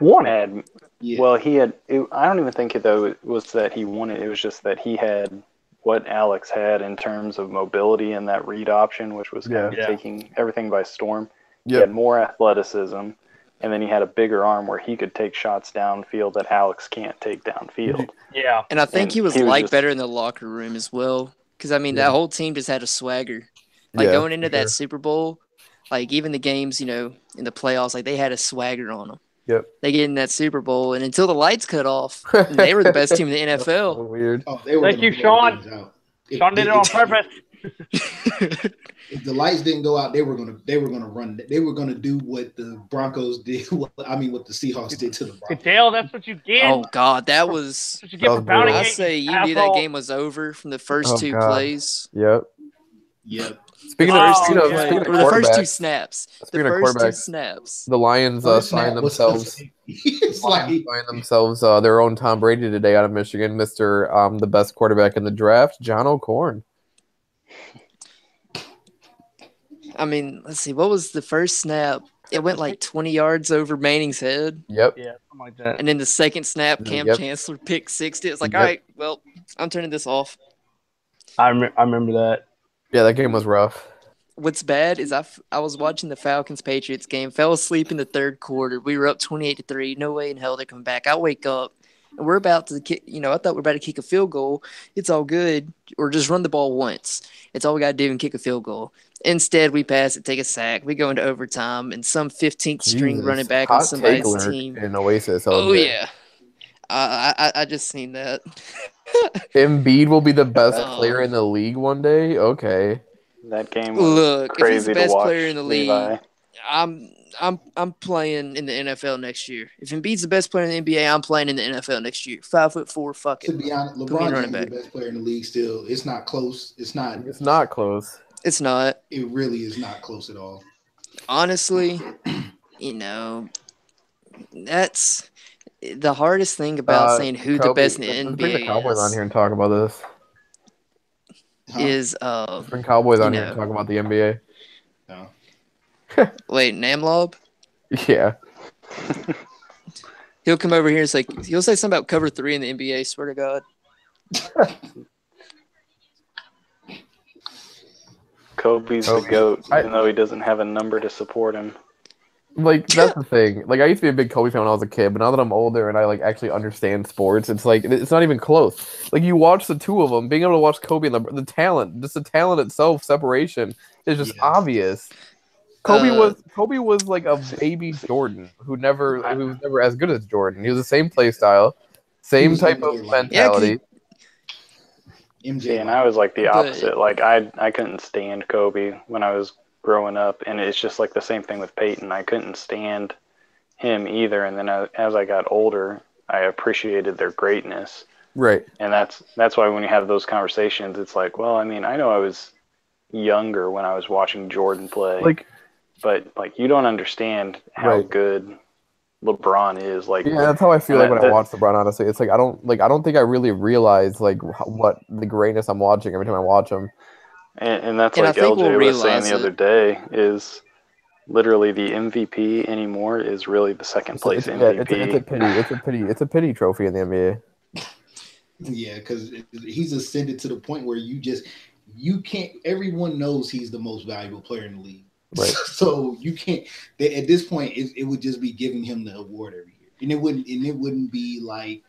won it. Well, he had. I don't even think it was that he won it. It was just that he had what Alex had in terms of mobility and that read option, which was kind of taking everything by storm. He had more athleticism, and then he had a bigger arm where he could take shots downfield that Alex can't take downfield. Yeah. And I think he was better in the locker room as well. Because, I mean, that whole team just had a swagger. Like, going into that Super Bowl, like, even the games, you know, in the playoffs, like, they had a swagger on them. Yep. They get in that Super Bowl, and until the lights cut off, they were the best team in the NFL. So weird. Oh, they were Thank you, Sean. Sean did it on purpose. If the lights didn't go out, they were gonna run. They were gonna do what the Broncos did. What the Seahawks did to the Broncos. Goodell, that's what you get. Oh God, that was. That's what you get for pounding I it, say you asshole. knew that game was over from the first two plays. Yep. Speaking of the first two snaps. Speaking of quarterbacks, the Lions signed themselves. Signed themselves their own Tom Brady today out of Michigan, Mr. The best quarterback in the draft, John O'Corn. I mean, let's see. What was the first snap? It went like 20 yards over Manning's head. Yep. Yeah, something like that. And then the second snap, Cam Chancellor picked 60. It's like, all right, well, I'm turning this off. I remember that. Yeah, that game was rough. What's bad is I was watching the Falcons-Patriots game, fell asleep in the third quarter. We were up 28-3. No way in hell they're coming back. I wake up, and we're about to kick. You know, I thought we were about to kick a field goal. It's all good. Or just run the ball once. It's all we got to do and kick a field goal. Instead, we pass it, take a sack. We go into overtime, and some 15th string running back on somebody's team. In Oasis. Oh, yeah. I just seen that. Embiid will be the best player in the league one day? Okay. That game was crazy if he's the best to watch, player in the league, Levi. I'm playing in the NFL next year. If Embiid's the best player in the NBA, I'm playing in the NFL next year. 5'4", fuck it. To be honest, LeBron is the best player in the league still. It's not close. It's not close. It's not. It really is not close at all. Honestly, you know, that's the hardest thing about saying who the best in the NBA bring the Cowboys on here and talk about this. Is bring Cowboys on here and talk about the NBA. No. Wait, AMLoB? Yeah. He'll come over here and he'll say something about cover 3 in the NBA, swear to God. Kobe's the GOAT, even though he doesn't have a number to support him. Like, that's the thing. Like, I used to be a big Kobe fan when I was a kid, but now that I'm older and I, like, actually understand sports, it's like, it's not even close. Like, you watch the two of them, being able to watch Kobe and the talent, just the talent itself, separation, is just obvious. Kobe was like a baby Jordan who was never as good as Jordan. He was the same play style, same type of mentality. Yeah, and I was like the opposite. Like, I couldn't stand Kobe when I was growing up, and it's just like the same thing with Peyton. I couldn't stand him either, and then as I got older, I appreciated their greatness. Right. And that's why when you have those conversations, it's like, well, I mean, I know I was younger when I was watching Jordan play, but like you don't understand how good LeBron is. Like, yeah, that's how I feel like when I watch LeBron. Honestly, it's like I don't think I really realize like what the greatness I'm watching every time I watch him. And that's like LJ was saying the other day, is literally the MVP anymore is really the second place MVP. It's a pity trophy in the NBA. Yeah, because he's ascended to the point where you can't. Everyone knows he's the most valuable player in the league. Right. So you can't. At this point, it would just be giving him the award every year, and it wouldn't be like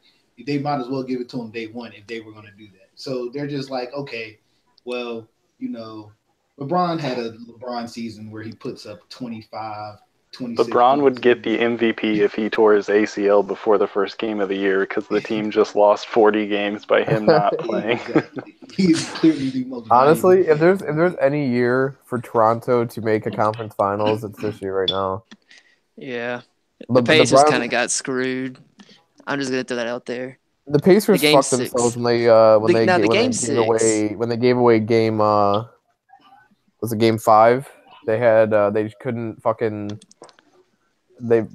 they might as well give it to him day one if they were going to do that. So they're just like, okay, well. You know, LeBron had a LeBron season where he puts up 25, 26. LeBron would get the MVP if he tore his ACL before the first game of the year because the team just lost 40 games by him not playing. Exactly. He's clearly the most honestly, if there's any year for Toronto to make a conference finals, it's this year right now. Yeah. The Pacers kind of got screwed. I'm just going to throw that out there. The Pacers fucked themselves when they gave away game was it game 5? They had they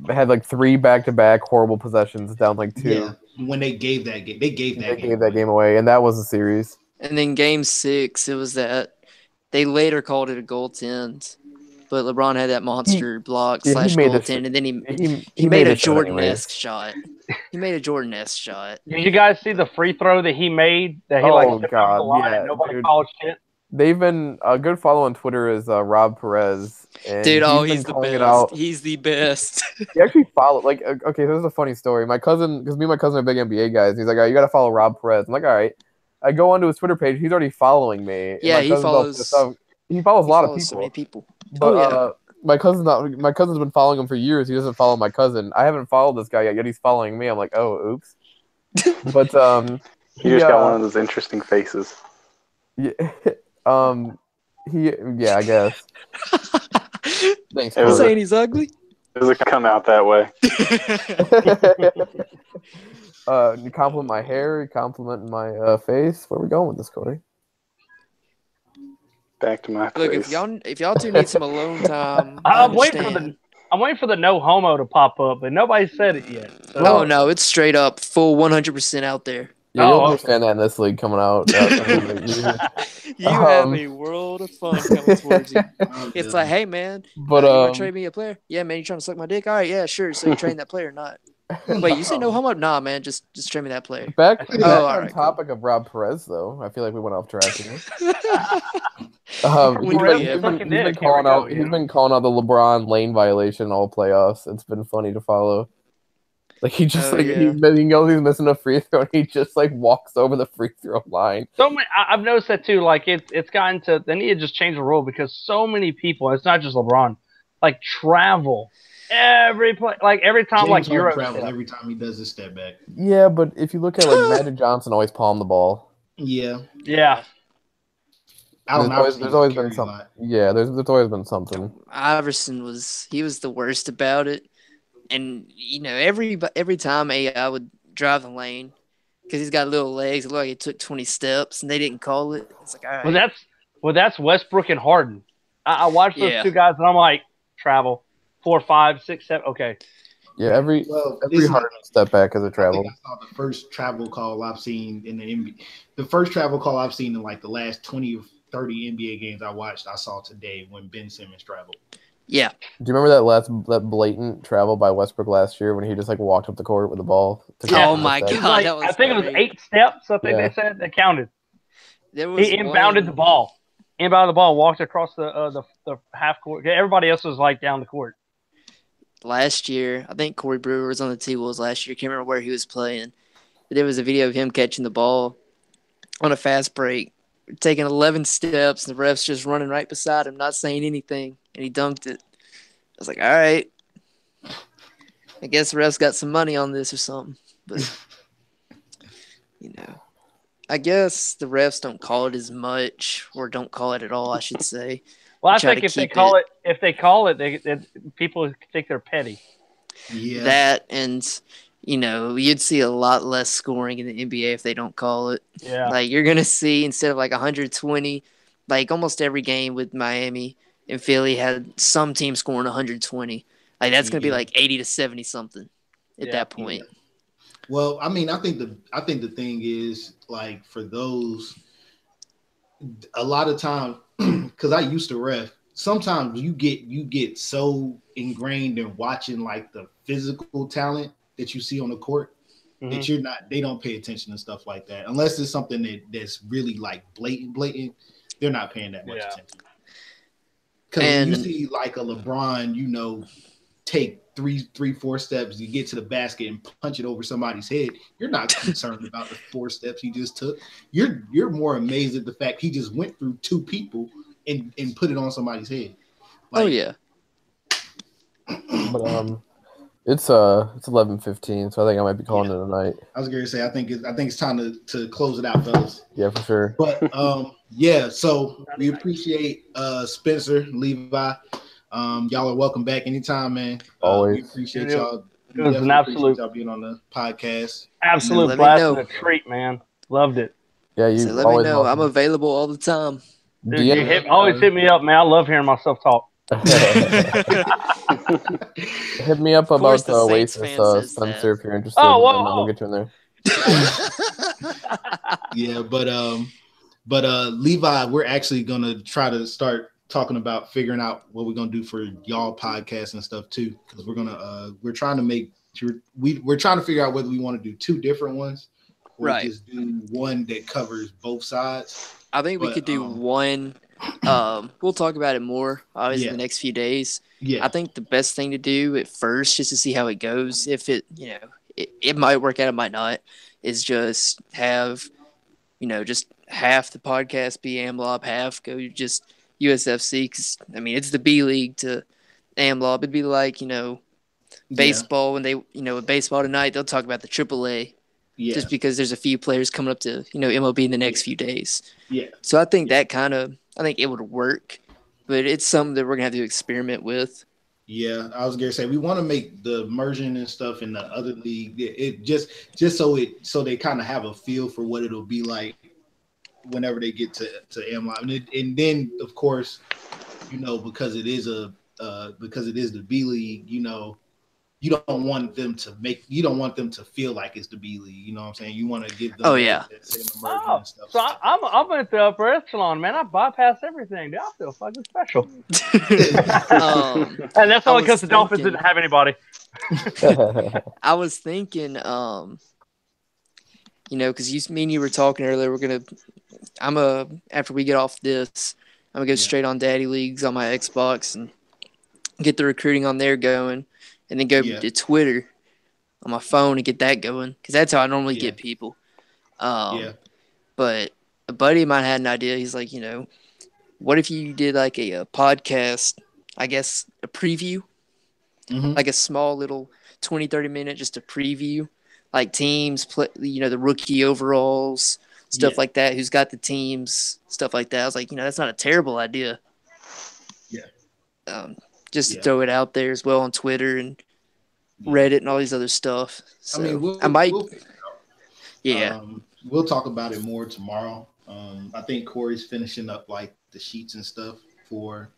had like 3 back-to-back horrible possessions down like 2. Yeah, when they gave that game away, and that was the series. And then game 6, it was that they later called it a goaltend, but LeBron had that monster block / goaltend, and then he made a Jordan-esque shot. He made a Jordan-esque shot. Did you guys see the free throw that he made? That he tipped over the line and nobody called shit. They've been a good follow on Twitter is Rob Perez. And dude, he's the best. He's the best. He actually followed. Like, okay, this is a funny story. My cousin, because me and my cousin are big NBA guys. He's like, "Oh, you got to follow Rob Perez." I'm like, "All right." I go onto his Twitter page. He's already following me. Yeah, he follows. He follows a lot of people. So many people. But my cousin's been following him for years. He doesn't follow my cousin. I haven't followed this guy yet he's following me. I'm like, oh, oops. But he just got one of those interesting faces. Yeah, I guess. Thanks. I'm saying he's ugly. It doesn't come out that way. You compliment my hair. You compliment my face. Where are we going with this, Corey? Back to my place. Look, if y'all two need some alone time, I'm waiting for the no homo to pop up, but nobody said it yet. So. Oh no, it's straight up full 100% out there. Yeah, you'll understand that in this league coming out. You have a world of fun coming towards you. It's like, hey man, you want to trade me a player? Yeah, man, you trying to suck my dick? All right, yeah, sure. So you train that player or not? Wait, you say no homo? Nah, man, just trade me that player. Back on topic of Rob Perez, though, I feel like we went off track here. He's been calling out the LeBron lane violation all playoffs. It's been funny to follow. Like he just he knows he's missing a free throw, and he just walks over the free throw line. I've noticed that too. Like it's gotten to they need to just change the rule because so many people. It's not just LeBron. Travel every play, every time, James Euro travel every time he does his step back. Yeah, but if you look at Magic Johnson, always palm the ball. Yeah. There's always been something. Yeah, there's always been something. Iverson was the worst about it. And every time I would drive the lane because he's got little legs, it looked like he took 20 steps, and they didn't call it. It's like, all right. Well, that's Westbrook and Harden. I watched those two guys, and I'm like, travel 4, 5, 6, 7. Okay. Yeah, every Harden step back is a travel. I saw the first travel call I've seen in the NBA. The first travel call I've seen in the last 20 or 30 NBA games I watched, I saw today when Ben Simmons traveled. Yeah. Do you remember that blatant travel by Westbrook last year when he just walked up the court with the ball? Oh my God! I think it was 8 steps. I think they said that counted. He inbounded the ball. Walked across the half court. Everybody else was down the court. Last year, I think Corey Brewer was on the T-Wolves last year. Can't remember where he was playing. But there was a video of him catching the ball on a fast break, taking 11 steps, and the ref's just running right beside him, not saying anything, and he dunked it. I was like, all right. I guess the ref's got some money on this or something. But, I guess the refs don't call it as much, or don't call it at all, I should say. Well, I think if they call it, people think they're petty. Yeah. That and you'd see a lot less scoring in the NBA if they don't call it. Yeah. You're gonna see instead of 120, almost every game with Miami and Philly had some team scoring 120. That's gonna be 80 to 70 something at that point. Yeah. Well, I mean, I think the thing is for those, a lot of time, because I used to ref. Sometimes you get so ingrained in watching the physical talent that you see on the court that they don't pay attention to stuff like that unless it's something that's really blatant. They're not paying that much attention. Because you see a LeBron, take 3, 4 steps, you get to the basket and punch it over somebody's head. You're not concerned about the 4 steps he just took. You're more amazed at the fact he just went through 2 people and put it on somebody's head. Oh yeah. But it's 11:15, so I think I might be calling it a night. I was going to say I think it's time to close it out, fellas. Yeah, for sure. But so we appreciate Spencer, Levi. Y'all are welcome back anytime, man. Always. We appreciate y'all. It was an absolute y'all being on the podcast. Absolute blast and a treat, man. Loved it. Yeah, let me know. I'm available all the time. Dude, always hit me up, man. I love hearing myself talk. Hit me up about the Oasis, Spencer, if you're interested. We'll get you in there. Yeah, but Levi, we're actually gonna try to start talking about figuring out what we're gonna do for y'all podcasts and stuff too, because we're trying to make we're trying to figure out whether we want to do 2 different ones or Right. just do one that covers both sides. I think we could do one. We'll talk about it more obviously in the next few days. Yeah. I think the best thing to do at first, just to see how it goes, if it, it might work out, it might not, is just have, just half the podcast be AMLoB, half go just USFC. Because, I mean, it's the B League to AMLoB. It'd be like, baseball when they, with baseball tonight, they'll talk about the AAA. Yeah. Just because there's a few players coming up to, MLB in the next few days. Yeah. So I think I think it would work, but it's something that we're going to have to experiment with. Yeah, I was gonna say we want to make the immersion and stuff in the other league. It just so they kind of have a feel for what it'll be like whenever they get to AMLoB, and then of course, because it is the B League, you don't want them to feel like it's the B League. You know what I'm saying? You want to give them that same immersion and stuff. So I'm at the upper echelon, man. I bypass everything. Dude, I feel fucking special. And that's only because the Dolphins didn't have anybody. I was thinking, because me and you were talking earlier, after we get off this, I'm gonna go straight on Daddy Leagues on my Xbox and get the recruiting on there going. And then go to Twitter on my phone and get that going, because that's how I normally get people. But a buddy of mine had an idea. He's like, what if you did like a podcast, I guess a preview, like a small little 20, 30 minute, just a preview, like teams, play, the rookie overalls, stuff like that, who's got the teams, stuff like that. I was like, that's not a terrible idea. Yeah. Just to throw it out there as well on Twitter and Reddit and all these other stuff. So I mean, we'll figure it out. We'll talk about it more tomorrow. I think Corey's finishing up like the sheets and stuff for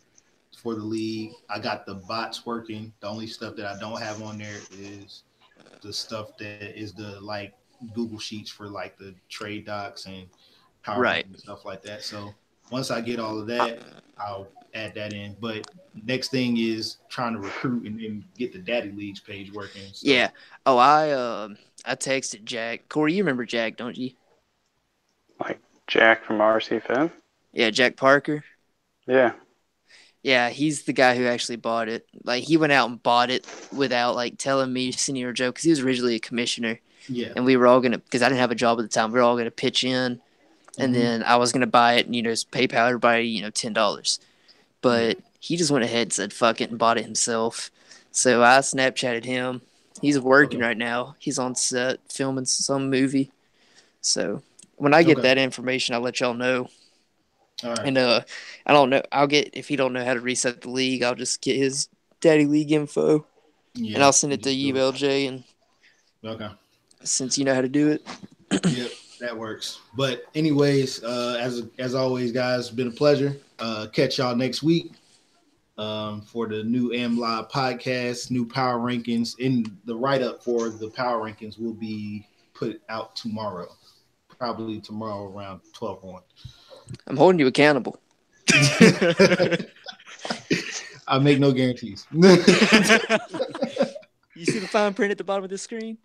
the league. I got the bots working. The only stuff that I don't have on there is the stuff that is the like Google Sheets for like the trade docs and PowerPoint and stuff like that. So once I get all of that, I'll add that in. But next thing is trying to recruit and then get the Daddy Leagues page working. So. Yeah. Oh, I texted Jack. Corey, you remember Jack, don't you? Like Jack from RC Fem? Yeah, Jack Parker. Yeah. Yeah, he's the guy who actually bought it. Like, he went out and bought it without, like, telling me, Senior Joe, because he was originally a commissioner. Yeah. And we were all going to, because I didn't have a job at the time, we were all going to pitch in. And then I was going to buy it and, just PayPal everybody, $10. But he just went ahead and said, fuck it, and bought it himself. So I Snapchatted him. He's working right now. He's on set filming some movie. So when I get that information, I'll let y'all know. All right. And I don't know. If he don't know how to reset the league, I'll just get his Daddy League info. Yeah, and I'll send it to you, LJ. And since you know how to do it. Yep, that works. But anyways, as always, guys, it's been a pleasure. Catch y'all next week for the new AMLoB podcast, new power rankings. In the write-up for the power rankings will be put out tomorrow. Probably tomorrow around 12:01. I'm holding you accountable. I make no guarantees. You see the fine print at the bottom of the screen?